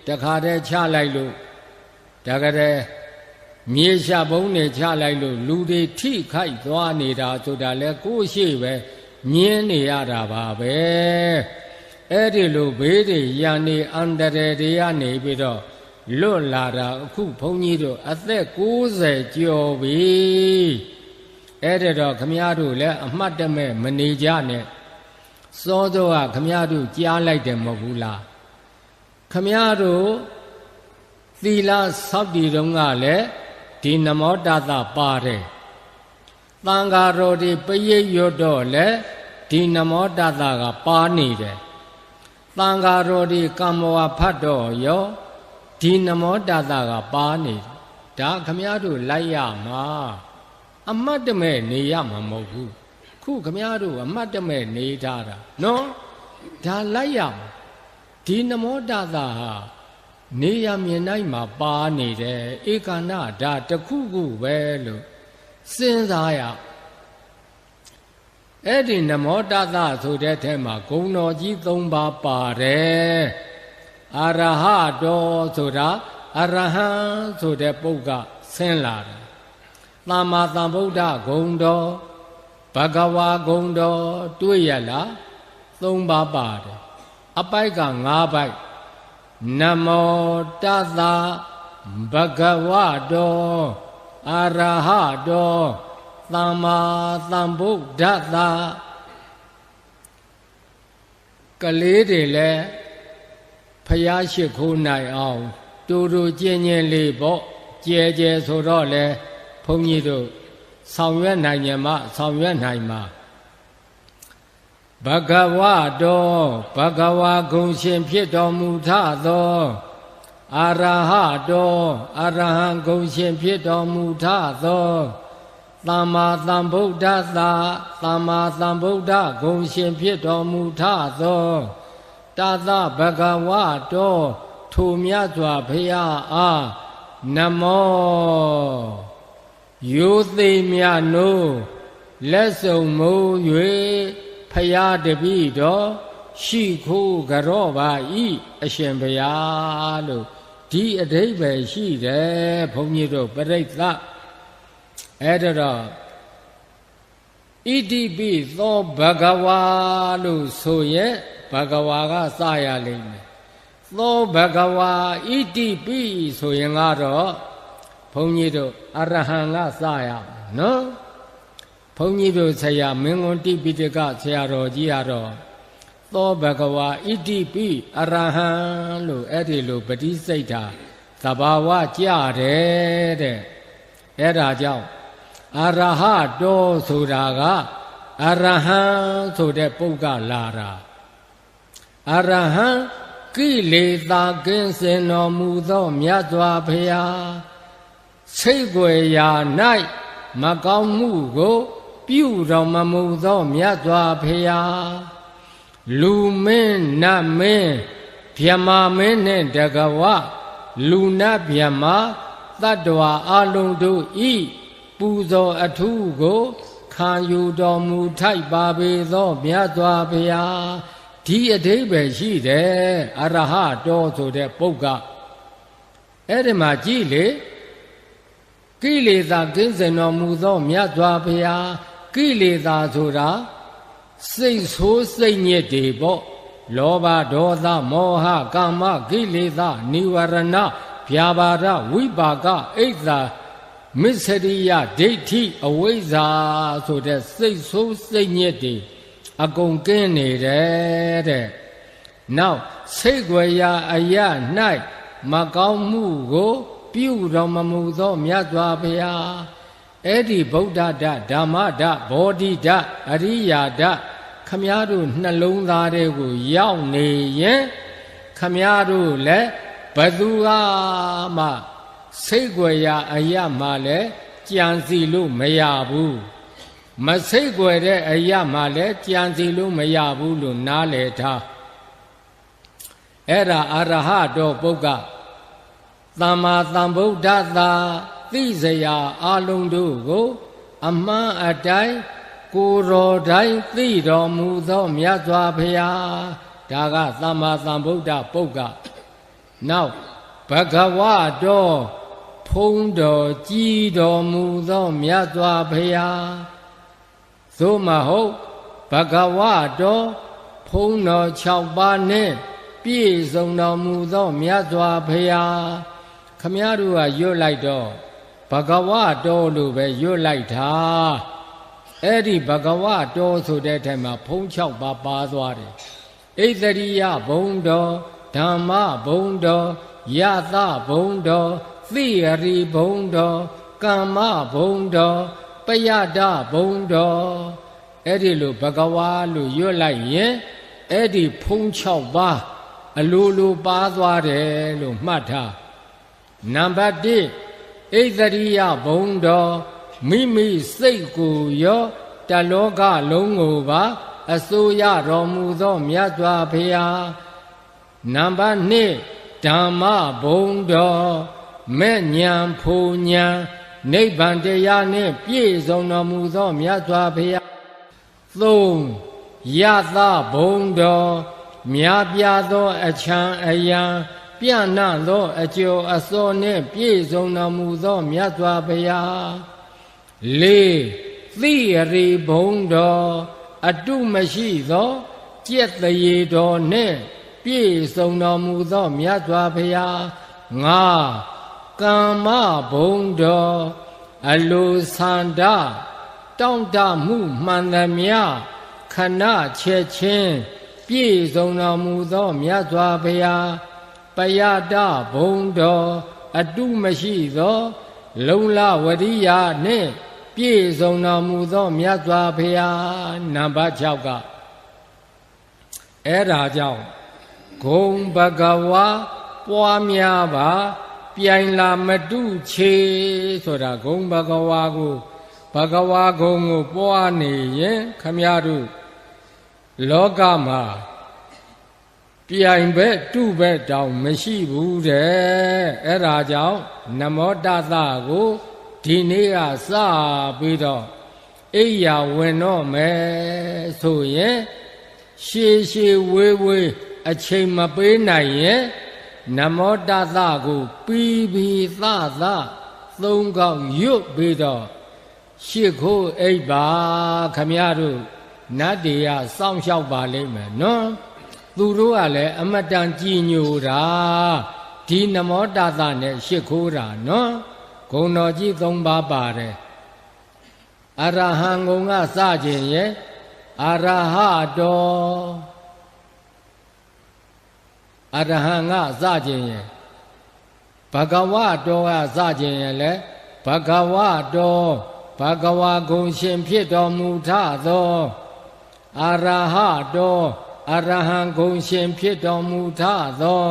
တခါတည်းချလိုက်လို့တကယ်မြေရှာဘုံနေချလိုက်လို့လူတွေထိခိုက်သွားနေတာဆိုတာလဲကိုယ့်ရှိပဲမြင်နေရတာပါပဲအဲ့ဒီလိုဘေးတွေရန်နေအန္တရာယ်တွေကနေပြီးတော့လွတ်လာတာအခုဘုန်းကြီးတို့အသက်90ကျော်ပြီအဲ့ဒါတော့ခမည်းတော်လည်းအမှတ်တမဲ့မနေကြနဲ့စောတော့ကခမည်းတော်ကြားလိုက်တယ်မဟုတ်ဘူးလားခမည်းတော်သီလစောင့်တည်တုန်းကလည်းဒီနမောတသပါတယ်သံဃာတော်တွေပရိတ်ရွတ်တော့လည်းဒီနမောတသကပါနေတယ်သံဃာတော်တွေကမ္မဝါဖတ်တော့ရောဒီနမောတသကပါနေတယ်ဒါခမည်းတော်လိုက်ရမှာအမတ်တမဲ့နေရမှာမဟုတ်ဘူးခုခမည်းတော်အမတ်တမဲ့နေထားတာနော်ဒါလိုက်ရမှာဒီနမောတသဟာနေရမြင်တိုင်းမှာပါနေတယ်ဧကန္တဒါတခုခုပဲလို့စဉ်းစားရအဲ့ဒီနမောတသဆိုတဲ့ထဲမှာဂုဏ်တော်ကြီး၃ပါးပါတယ်အရဟတောဆိုတာအရဟံဆိုတဲ့ပုဂ္ဂဆင်းလာတယ်သမ္မာသမ္ဗုဒ္ဓဂုဏ်တော်ဘဂဝါဂုဏ်တော်တွေ့ရလား၃ပါးပါတယ်အပိုက်က၅ပိုက်နမောတသဘဂဝတောအရဟတောသမ္မာသမ္ဗုဒ္ဓသကလေးတွေလည်းဖယားရှိခိုးနိုင်အောင်တူတူကျင့်ကျင့်လေးပေါ့ကျဲကျဲဆိုတော့လေဘုန်းကြီးတို့ဆောင်ရွက်နိုင်ကြမှာဆောင်ရွက်နိုင်မှာဘဂဝတောဘဂဝါဂုဏ်ရှင်ဖြစ်တော်မူထသောအရဟတောအရဟံဂုဏ်ရှင်ဖြစ်တော်မူထသောသမ္မာသမ္ဗုဒ္ဓသသမ္မာသမ္ဗုဒ္ဓဂုဏ်ရှင်ဖြစ်တော်မူထသောတသဘဂဝတောထိုမြတ်စွာဘုရားအားနမောယောသိမြတ်နိုးလက်စုံမိုး၍ဖယားတပည့်တော်ရှိခိုးကြောပါဤအရှင်ဘုရားလို့ဒီအဓိပ္ပာယ်ရှိတယ်ဘုန်းကြီးတို့ပြိဿအဲ့တော့ဣတိပိသောဘဂဝါလို့ဆိုရဲ့ဘဂဝါကစရလိမ့်မယ်သောဘဂဝါဣတိပိဆိုရင်ကတော့ဘုန်းကြီးတို့အရဟံကစရနော်ဘုန်းကြီးတို့ဆရာမင်းကွန်တိပိဋကဆရာတော်ကြီးကတော့သောဘဂဝါဣတိပိအရဟံလို့အဲ့ဒီလိုပฏิစိတ်တာသဘာဝကြတယ်တဲ့အဲ့ဒါကြောင့်အရဟတောဆိုတာကအရဟံဆိုတဲ့ပုဂ္ဂလာတာအရဟံကိလေသာကင်းစင်တော်မူသောမြတ်စွာဘုရားစိတ်ွယ်ရာ၌မကောင်းမှုကိုပြုတော်မမူသောမြတ်စွာဘုရားလူမင်းနတ်မင်းဗျမမင်းနှင့်တကဝလူနတ်ဗျမတတ္တဝါအလုံးတို့ဤပူဇော်အထူးကိုခံယူတော်မူထိုက်ပါပေသောမြတ်စွာဘုရားဒီအဓိပ္ပာယ်ရှိတယ်အရဟတောဆိုတဲ့ပုဂ္ဂအဲ့ဒီမှာကြည့်လေကိလေသာကင်းစင်တော်မူသောမြတ်စွာဘုရားကိလေသာဆိုတာစိတ်ဆိုးစိတ်ညစ်တွေပေါ့လောဘဒေါသမောဟကာမကိလေသာនិဝရဏဗျာပါဒဝိပါကအိတ်သာမစ္စရိယဒိဋ္ဌိအဝိဇ္ဇာဆိုတဲ့စိတ်ဆိုးစိတ်ညစ်တွေအကုန်ကင်းနေတယ်တဲ့နောက်စိတ်ွယ်ရာအရ၌မကောင်းမှုကို ပြုတော်မမူသောမြတ်စွာဘုရားအဲ့ဒီဗုဒ္ဓဓာတ်ဓမ္မဓာတ်ဘောဓိဓာတ်အရိယာဓာတ်ခမည်းတော်နှလုံးသားတွေကိုရောက်နေရင်ခမည်းတော်လည်းဘသူကမှစိတ်ွယ်ရာအရာမှလည်းကြံစီလို့မရဘူးမစိတ်ွယ်တဲ့အရာမှလည်းကြံစီလို့မရဘူးလို့နားလည်ထားအဲ့ဒါအရဟတောပုဂ္ဂသမ္မာသမ္ဗုဒ္ဓသာသိစရာအလုံးတို့ကိုအမှန်အတိုင်းကိုယ်တော်တိုင်းသိတော်မူသောမြတ်စွာဘုရားဒါကသမ္မာသမ္ဗုဒ္ဓပုဂ္ဂနောက်ဘဂဝတောဖုံးတော်ကြည်တော်မူသောမြတ်စွာဘုရားသို့မဟုတ်ဘဂဝတောဖုံးတော်6ပါးနဲ့ပြည့်စုံတော်မူသောမြတ်စွာဘုရားခမည်းတော်ကရွတ်လိုက်တော့ဘဂဝတောလို့ပဲရွတ်လိုက်တာအဲ့ဒီဘဂဝတောဆိုတဲ့ထဲမှာဖုံး6ပါးပါသွားတယ်ဣသရိယဘုံတော်ဓမ္မဘုံတော်ယသဘုံတော်သိရိဘုံတော်ကမ္မဘုံတော်ပယတဘုံတော်အဲ့ဒီလိုဘဂဝါလို့ရွတ်လိုက်ရင်အဲ့ဒီဖုံး6ပါးအလိုလိုပါသွားတယ်လို့မှတ်ထားနံပါတ်1ဣသရိယဘုံတော်မိမိစိတ်ကိုရောတလောကလုံးကိုပါအစိုးရတော်မူသောမြတ်စွာဘုရားနံပါတ်2ဓမ္မဘုံတော်မဲ့ဉာဏ်ဖူဉာဏ်နိဗ္ဗာန်တရားနှင့်ပြည့်စုံတော်မူသောမြတ်စွာဘုရား3ယသဘုံတော်မြားပြားသောအချမ်းအယံပြန့်နှံ့သောအကျိုးအစောနှင့်ပြည့်စုံတော်မူသောမြတ်စွာဘုရား4သိရိဘုံတော်အတုမရှိသောကြက်တရေတော်နှင့်ပြည့်စုံတော်မူသောမြတ်စွာဘုရား5ကမ္မဘုံတော်အလိုဆန္ဒတောင့်တမှုမှန်သမျှခဏချက်ချင်းပြည့်စုံတော်မူသောမြတ်စွာဘုရားပယတဘုံတော်အတုမရှိသောလုံလဝရိယနှင့်ပြည့်စုံတော်မူသောမြတ်စွာဘုရားနံပါတ်6ကအဲ့ဒါကြောင့်ဂုံဘဂဝါပွားများပါပြိုင်လာမတုချေဆိုတာဂုံဘဂဝါကိုဘဂဝါဂုံကိုပွားနေရင်ခမည်းတော်လောကမှာပြိုင်ဘက်တုဘက်တောင်မရှိဘူးတဲ့အဲ့ဒါကြောင့်နမောတသကိုဒီနေ့ကစပြီးတော့အိယာဝင်တော့မယ်ဆိုရင်ရှေးရှေးဝေးဝေးအချိန်မပေးနိုင်ရင်နမောတသကိုပြီးပြီးသသသုံးခေါက်ရွတ်ပြီးတော့ရှစ်ခိုးအိပ်ပါခမည်းတော်နတ်တရားစောင့်ရှောက်ပါလိမ့်မယ်နော်သူတို့ကလည်းအမတန်ကြည်ညိုတာဒီနမောတသနဲ့ရှစ်ခိုးတာနော်ဂုဏ်တော်ကြီး3ပါးပါတယ်အရဟံဂုံကစခြင်းရဲ့အရဟတောအရဟံကစခြင်းရဲ့ဘဂဝတောကစခြင်းရဲ့လေဘဂဝတောဘဂဝါဂုံရှင်ဖြစ်တော်မူထသောအရဟတောအရဟံဂုံရှင်ဖြစ်တော်မူထသော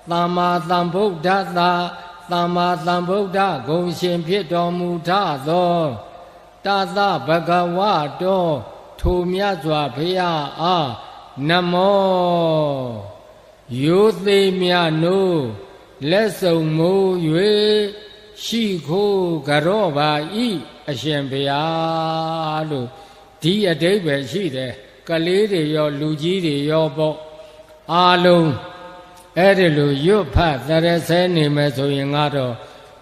သမ္မာသမ္ဗုဒ္ဓသာသမ္မာသမ္ဗုဒ္ဓဂုံရှင်ဖြစ်တော်မူထသောတသဗဂဝတောထိုမြတ်စွာဘုရားအားနမောယောသေးမြတ်နိုးလက်စုံမိုး၍ရှိခိုးကြော့ပါဤအရှင်ဘုရားလို့ဒီအဓိပ္ပာယ်ရှိတယ်ကလေးတွေရောလူကြီးတွေရောပေါ့အားလုံးအဲ့ဒီလိုရွတ်ဖတ်သရဆဲနေမယ်ဆိုရင်ကတော့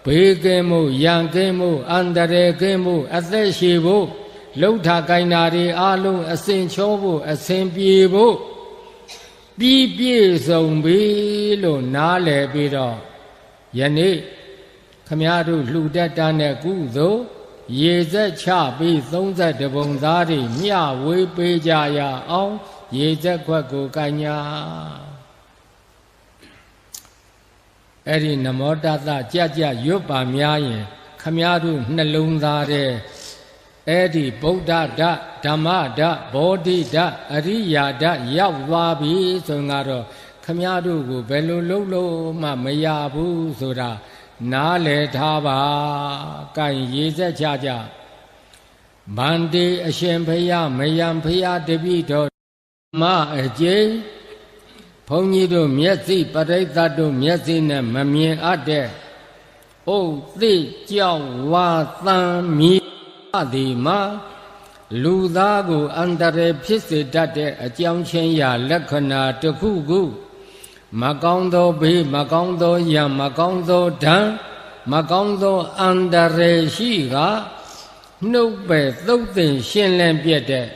ဘေးကင်းမှုရန်ကင်းမှုအန္တရာယ်ကင်းမှုအသက်ရှည်ဖို့လှုပ်ထာကိုင်နာတွေအားလုံးအစဉ်ချောဖို့အစဉ်ပြေဖို့ပြီးပြည့်စုံပြီလို့နားလည်ပြီးတော့ယနေ့ခမည်းတော်လှူတတ်တဲ့ကုသိုလ်ရေဆက်ချပြီး32ပုံသားတွေမျှဝေးပေးကြရအောင်ရေဆက်ခွက်ကိုကညာ အဲ့ဒီနမောတသကြကြရွတ်ပါများရင်ခမည်းတော်နှလုံးသားတဲ့အဲ့ဒီဗုဒ္ဓဓာတ်ဓမ္မဓာတ်ဘောဓိဓာတ်အရိယာဓာတ်ရောက်သွားပြီဆိုရင်ကတော့ခမည်းတော်ကိုဘယ်လိုလုပ်လို့မှမရဘူးဆိုတာနားလည်ထားပါ။ကံရေးဆက်ချကြဗန္တိအရှင်ဘုရားမယံဘုရားတပိတော်မအကျိဘုန်းကြီးတို့မျက်စိပရိသတ်တို့မျက်စိနဲ့မမြင်အပ်တဲ့ဩသိကြောက်ဝါသံမြည်သည်မှာလူသားကိုအန္တရာယ်ဖြစ်စေတတ်တဲ့အကြောင်းချင်းရာလက္ခဏာတစ်ခုခုမကောင်းသောဘေးမကောင်းသောရံမကောင်းသောဓာတ်မကောင်းသောအန္တရာယ်ရှိကနှုတ်ပဲသုတ်သင်ရှင်းလင်းပြတဲ့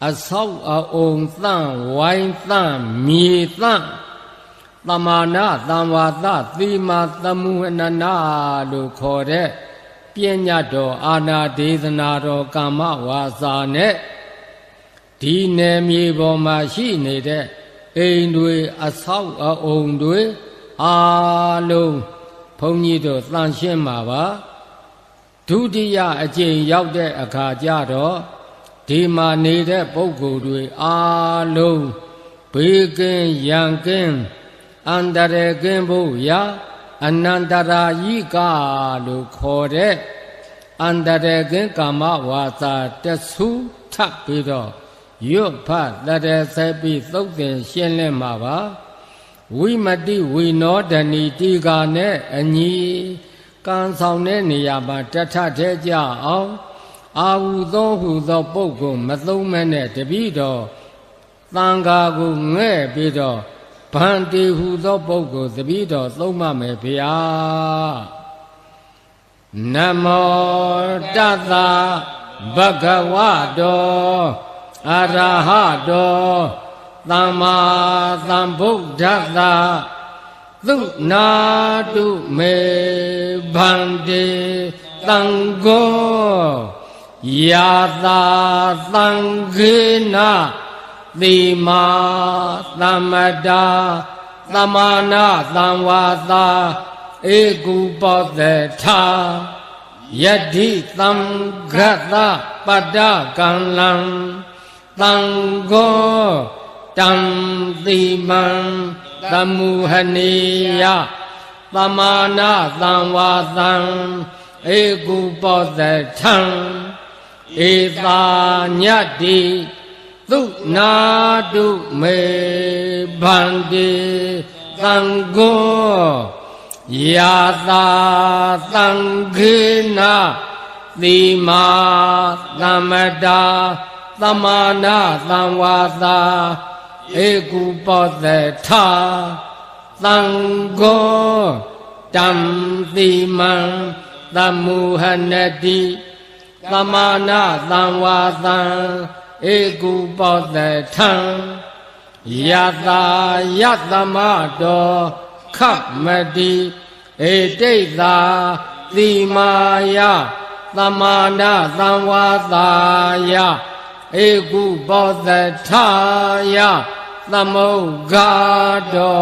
အဆောက်အအုံသန့်ဝိုင်းသန့်မြေသန့်သမာနာသံဝါသသီမာသမုဟနနာလို့ခေါ်တဲ့ပညာတော်အာနာဒေသနာတော်ကာမဝါစာနဲ့ဒီနယ်မြေပေါ်မှာရှိနေတဲ့အိမ်တွေအဆောက်အအုံတွေအားလုံးဘုန်းကြီးတို့သန့်ရှင်းမှာပါဒုတိယအကျင့်ရောက်တဲ့အခါကျတော့ဒီမှာနေတဲ့ပုဂ္ဂိုလ်တွေအားလုံးဘေးကင်းရန်ကင်းအန္တရာယ်ကင်းဖို့ရာအနန္တရာယိကလို့ခေါ်တဲ့အန္တရာယ်ကင်းကာမဝါစာတဆူထပ်ပြီးတော့ရွတ်ဖတ်တရဆက်ပြီးသုတ်သင်ရှင်းလင်းမှာပါဝိမတိဝိနောဒဏီတိကာနဲ့အညီကံဆောင်တဲ့နေရာမှာတထထဲကြအောင်အာဟုသောဟုသောပုဂ္ဂိုလ်မသုံးမဲနဲ့တပိတော်သံဃာကိုငဲ့ပြီးတော့ဗန္တိဟုသောပုဂ္ဂိုလ်တပိတော်သုံးမမယ်ဗျာနမောတသဗုဒ္ဓဝါတောအရဟတောသမ္မာသမ္ဗုဒ္ဓတ္တသုနာတုမေဗန္တိသံဃောယာသာသံဃေနသီမာသမ္မတာသမာနာသံဝါသာဧကုပောသေထာယတိသံဃတပတ္တကံလံသံဃောတံသီမံသမုဟနေယသမာနာသံဝါသံဧကုပောသေထံဧသာညတိသုနာတုမေဗန္တိသံဃောယာသာသံဃေနသီမာသမ္မတာသမာနာသံဝါသာဧကုပောသေထာသံဃောတံသီမံသမုဟနတိသမာနာသံဝါသံဧကုပောသေထံယတာယတမတောခမတိဧတိတာသီမာယသမာနာသံဝါသာယဧကုပောသေထာယသမုဂ္ဂါတော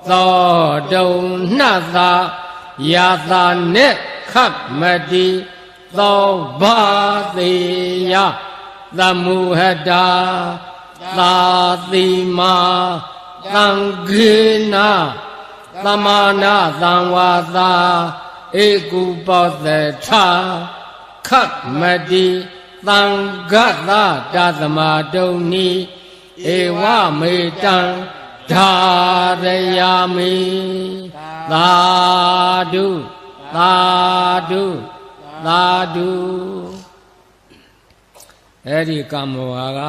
သောတုံနှသာယတာနေခမတိသောဘာသေယသမုဟတာသာတိမာသံဃေနသမာနာသံဝါသာဧကုပောသေထာခမတိသံဃတတသမတုန်နိဧဝမေတံဓာရယာမိသာဓုသာဓုသာဓုအဲ့ဒီကမ္မဝါက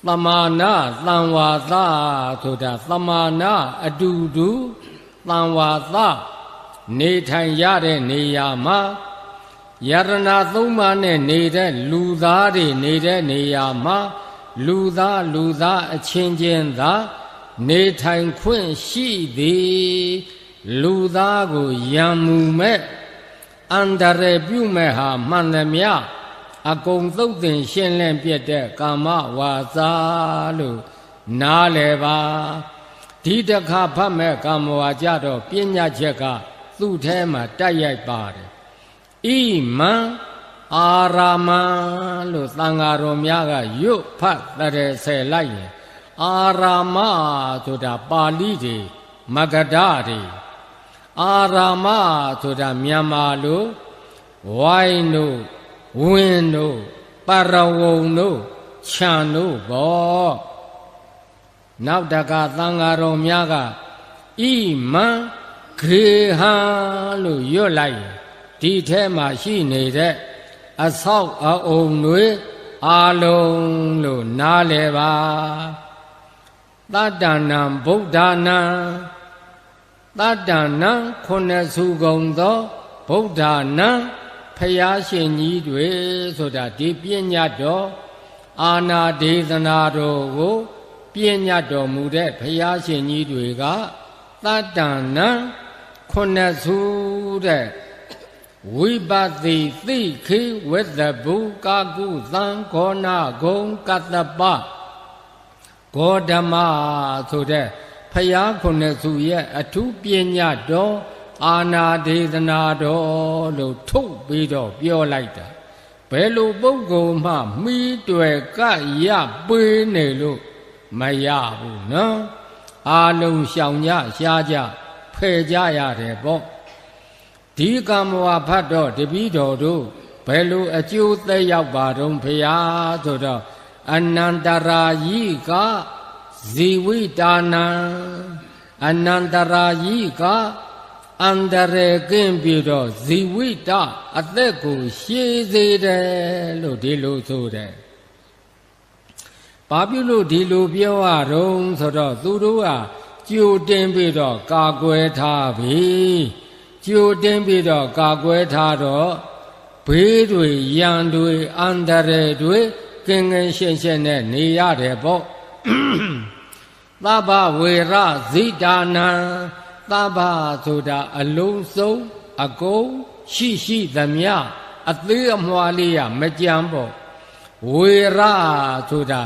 သမာနာသံဝါသဆိုတာသမာနာအတူတူသံဝါသနေထိုင်ရတဲ့နေရာမှာယရဏသုံးပါးနဲ့နေတဲ့လူသားတွေနေတဲ့နေရာမှာလူသားအချင်းချင်းသာနေထိုင်ခွင့်ရှိသည်လူသားကိုယံမှုမဲ့အန္တရာယ်ပြုမဲ့ဟာမှန်သမျှအကုန်သုတ်သင်ရှင်းလင်းပြတဲ့ကာမဝါစာလို့နားလည်ပါ ဒီတခါဖတ်မဲ့ကာမဝါကြတော့ပညာချက်ကသူ့ထဲမှာတိုက်ရိုက်ပါတယ်ဣမံအာရာမံလို့သံဃာတော်များကရွတ်ဖတ်တဲ့ဆယ်လိုက်ရင်အာရာမဆိုတာပါဠိတွေမဂဓတွေအာရာမဆိုတာမြန်မာလိုဝိုင်းတို့ဝင်းတို့ပရဝုံတို့ခြံတို့ဘောနောက်တကသံဃာတော်များကဣမံခေဟံလို့ရွတ်လိုက်ရင်ဒီထဲမှာရှိနေတဲ့အဆောက်အအုံတွေအာလုံးလို့နားလည်ပါတတ္တနံဗုဒ္ဓနာတတ္တနံခုနှစ်စုကုန်သောဗုဒ္ဓနာဖယားရှင်ကြီးတွေဆိုတာဒီပညာတော်အာနာဒေသနာတော်ကိုပညာတော်မူတဲ့ဖယားရှင်ကြီးတွေကတတ္တနံခုနှစ်စုတဲ့ဝိပတိသိခိဝိသဗုကာကုသံခောနာဂုံကတ္တပဂေါဓမဆိုတဲ့ဖယားခုနှစ်စုရဲ့အထူးပညာတော်အာနာဒေသနာတော်လို့ထုတ်ပြီးတော့ပြောလိုက်တာဘယ်လိုပုဂ္ဂိုလ်မှမိတွယ်ကရပေးနေလို့မရဘူးနော်အာလုံးရှောင်ကြရှားကြဖယ်ကြရတယ်ပေါ့ဒီကမ္မဝါဖတ်တော့တပည့်တော်တို့ဘယ်လိုအကျိုးသက်ရောက်ပါတော့ဖရာဆိုတော့အနန္တရာယိကဇီဝိတာနံအနန္တရာယိကအန္တရေကင်းပြီးတော့ဇီဝိတအသက်ကိုရှည်စေတယ်လို့ဒီလိုဆိုတယ်ဘာဖြစ်လို့ဒီလိုပြောရတော့ဆိုတော့သူတို့ကကြိုတင်ပြီးတော့ကာကွယ်ထားပြီကြိုတင်ပြီးတော့ကာကွယ်ထားတော့ဘေးတွေရန်တွေအန္တရာယ်တွေကင်းကင်းရှင်းရှင်းနဲ့နေရတယ်ပေါ့သဗ္ဗဝေရဇိတာနံသဗ္ဗဆိုတာအလုံးစုံအကုန်ရှိသမျှအသေးအမွှားလေးရမကြမ်းပေါ့ဝေရဆိုတာ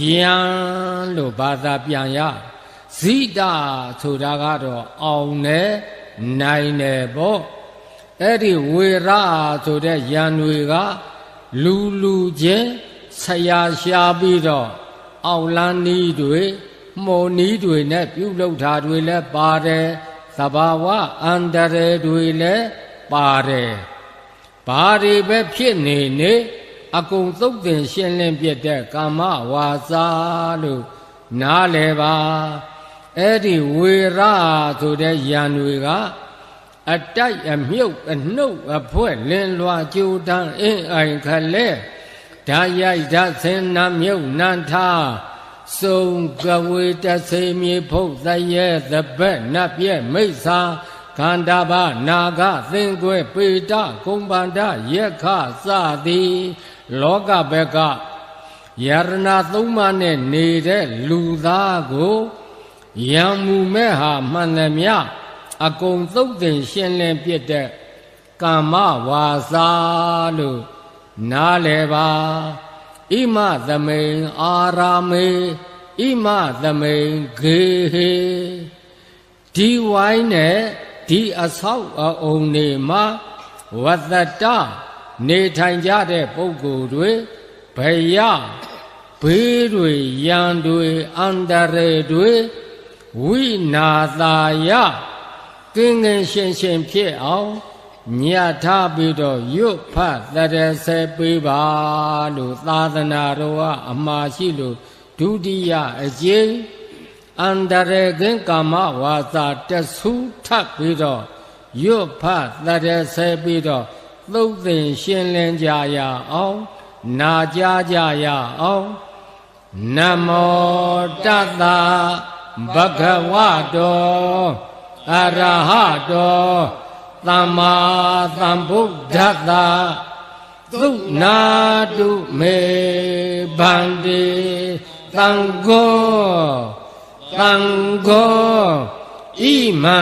ယံလို့ဘာသာပြန်ရဇိတာဆိုတာကတော့အောင်တယ်နိုင်တယ်ပေါ့အဲ့ဒီဝေရဆိုတဲ့ယံတွေကလူချင်းဆရာရှားပြီးတော့အောက်လန်းနီးတွေမော်နီးတွေနဲ့ပြုလုပ်တာတွေလည်းပါတယ်သဘာဝအန္တရာယ်တွေလည်းပါတယ်ဘာတွေပဲဖြစ်နေနေအကုန်သုတ်တင်ရှင်းလင်းပြတဲ့ကာမဝါစာလို့နားလည်ပါအဲ့ဒီဝေရဆိုတဲ့ယံတွေကအတိုက်အမြုပ်အနှုတ်အဖွဲ့လင်းလွှာကြိုတန်းအင်းအိုင်ခလဲဓာရိုက်ဓာဆင်းနှမြုပ်နန်းထားစုံကဝေတစေမြေဖုတ်သရဲသဘက်နတ်ပြဲမိစ္ဆာခန္ဓာဘနာဂသင်္ကွဲပေတကုံပန္ဒယက္ခစသည်လောကဘက်ကယရဏသုံးပါးနဲ့နေတဲ့လူသားကိုယံမူမဲ့ဟာမှန်သမျှအကုန်သုတ်တင်ရှင်းလင်းပြတဲ့ကာမဝါစာလို့နားလည်ပါဣမသမိန်အာရာမေဣမသမိန်ဂေဟေဒီဝိုင်းနဲ့ဒီအဆောက်အအုံတွေမှာဝတ္တတနေထိုင်ကြတဲ့ပုဂ္ဂိုလ်တွေဘယဘေးတွေရန်တွေအန္တရာယ်တွေဝိနာသာယကင်းကင်းရှင်းရှင်းဖြစ်အောင်ညှထားပြီးတော့ရွတ်ဖတ်တရစေပေးပါလို့သာသနာတော်ကအမှားရှိလို့ဒုတိယအကျိန်အန္တရေကင်းကာမဝါစာတဆူထပ်ပြီးတော့ရွတ်ဖတ်တရစေပြီးတော့သုတ်သင်ရှင်းလင်းကြရအောင်နာကြားကြရအောင်နမောတတ္တဘဂဝတောအရဟတောသမ္မာသမ္ဗုဒ္ဓတ္တသုနာတုမေဗန္တိသံဃောဣမံ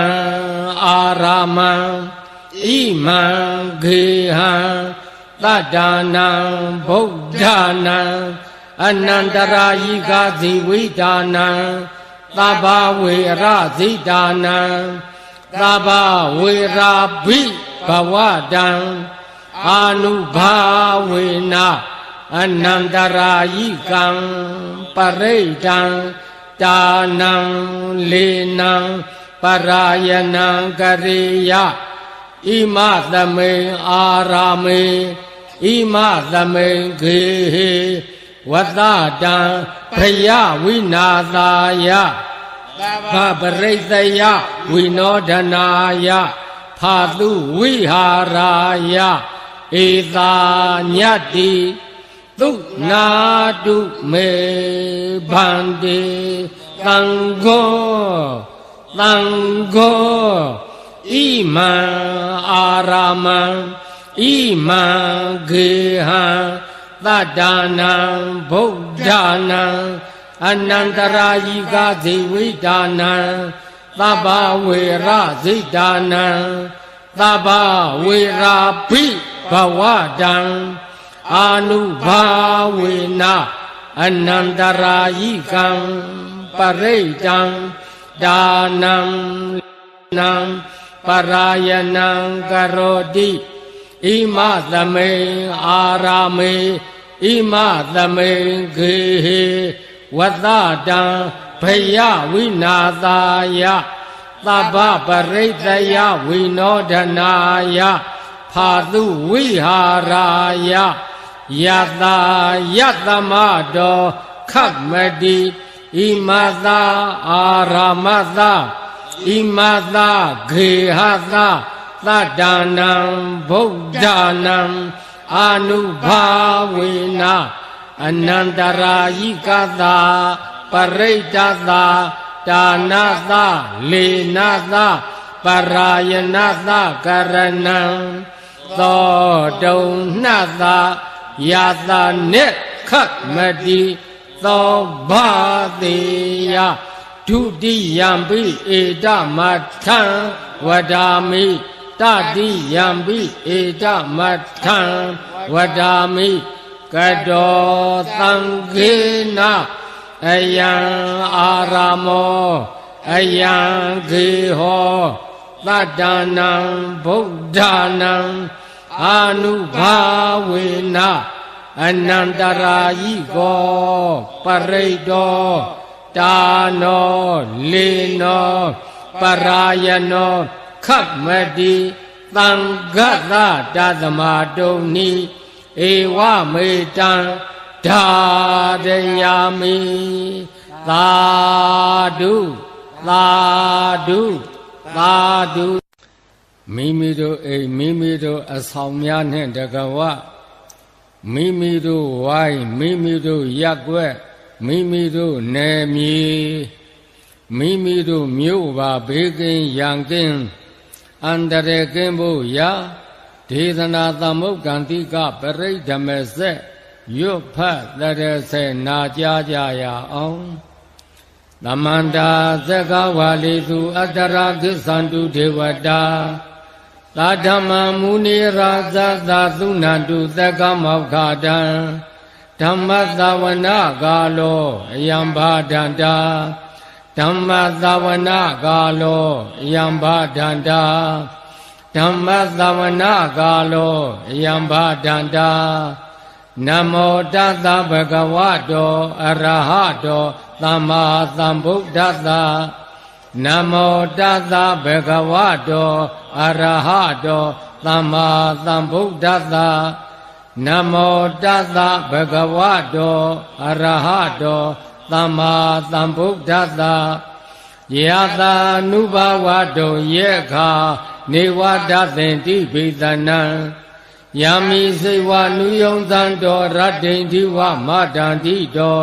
အာရာမံဣမံဂေဟံတတ္တနံဗုဒ္ဓနံအနန္တရာယိကဇီဝိတာနံဣ သဗ္ဗဝေရဇိတာနံသဗ္ဗဝေရာဘိဘဝတံအာနုဘာဝေနအနန္တရာယိကံပရိဒံတာနံလေနံပရာယနံကရိယဣမသမိန်အာရာမေဣမသမိန်ခေဟေဝတ္တတံဖယဝိနာသာယသဗ္ဗပရိသယဝိနောဒနာယဖာတုဝိဟာရာယဧသာညတ္တိသုနာတုမေဗန္တိသံဃောဣမံအာရာမံဣမံဂေဟံသတ္တနာဗုဒ္ဓနာအနန္တရာယိကဇိဝိတာနံသဗ္ဗဝေရဇိတာနံသဗ္ဗဝေရာဘိဘဝတံအာနုဘာဝေနအနန္တရာယိကံပရိဒံဒါနံနံပရာယနံကရောတိဣမသမိန်အာရာမေဣမသမိန်ခေဟေဝတ္တတံဘယဝိနာသာယသဗ္ဗပရိသယဝိနောဒနာယဖာတုဝိဟာရာယယတာယတမတောခတ်မတိဣမသာအာရာမသာဣမသာခေဟသာသတ္တနံဗုဒ္ဓနာအာနုဘာဝေနအနန္တရာယိကသာပရိတ္တသာဒါနသာလေနသာပရာယနသာကရဏံသောတုံနှသာယတာနေခတ်မတိသောဘာတိယဒုတိယံပိဧတမထံဝဒာမိတတိယံပိဧတမထံဝဒာမိကတောသံဃေနအယံအာရာမောအယံဂေဟောသတ္တနံဗုဒ္ဓနာအာနုဘာဝေနအနန္တရာယိကောပရိတောတာနောလေနောပရာယနောခတ်မတိသံဃတတသမတုံနိဧဝမေတံဓာရယာမိသာဓုသာဓုသာဓုမိမိတို့အိမ်မိမိတို့အဆောင်များနှင့်တကဝမိမိတို့ဝိုင်းမိမိတို့ရက်ွက်မိမိတို့နယ်မြေမိမိတို့မြို့ပါဘေးကင်းရန်ကင်းအန္တရာယ်ကင်းဖို့ရာဒေသနာသမုတ်ကံတိကပရိဓမေဆက်ရွတ်ဖတ်တရစေနာကြားကြရအောင်သမန္တာသက္ကဝါလိသူအတ္တရာကိသန္တုဒေဝတာသာဓမ္မမုနိရာဇသာသုဏန္တုသက္ကမောက္ခတံဓမ္မသဝနာကာလောအယံဘာဒန္တာဓမ္မသဝနာကာလောအယံဘာဒန္တာဓမ္မသဝနာကာလောအယံဘာဒန္တာနမောတသဗ္ဗဂဝတောအရဟတောသမ္မာသမ္ဗုဒ္ဓတ္တနမောတသဗ္ဗဂဝတောအရဟတောသမ္မာသမ္ဗုဒ္ဓတ္တနမောတသဗ္ဗဂဝတောအရဟတောသမ္မာသမ္ဗုဒ္ဓတ္တယတာနုဘဝတောယေခာနေဝဒသင်တိဘိသနံယမိစေဝနုယုံသံတော်ရတ္တိတိဝမတံတိတော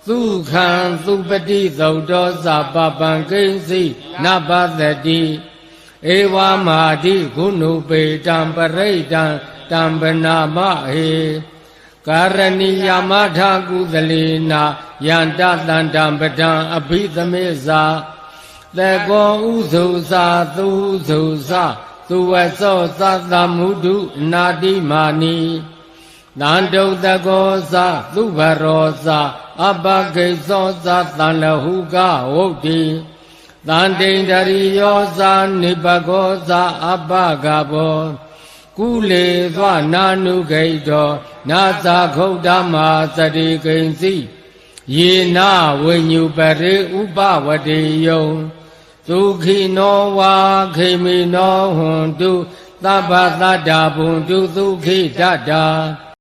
သုခံသုပတိသုတ်တော်သဗ္ဗပံကိဉ္စီနပသတိဧဝမာတိဂုဏုပေတံပရိဒံတံပနာမဟေကာရဏီယမထာကုသလေနာယန္တတန္တံပဒံအဘိသမေဇာသေကောဥစုဇာသူစုဇာသူဝသောသတ္တမုဒုနာတိမာနိ တန်တုတကောဇသုဘရောဇအပကိသောဇတန်လဟုကဝုတ်တိတန်တိန္ဒရိယောဇနိပကောဇအပကဘောကုလေသောနာနုဂိတောနာသခုဒ္ဓမာသတိကိဉ္စီယေနဝိညုပရိဥပဝတိယံသုခိနောဝါခေမိနောဟွန်တုသဗ္ဗတ္တဗုံတုသုခိတ္တာ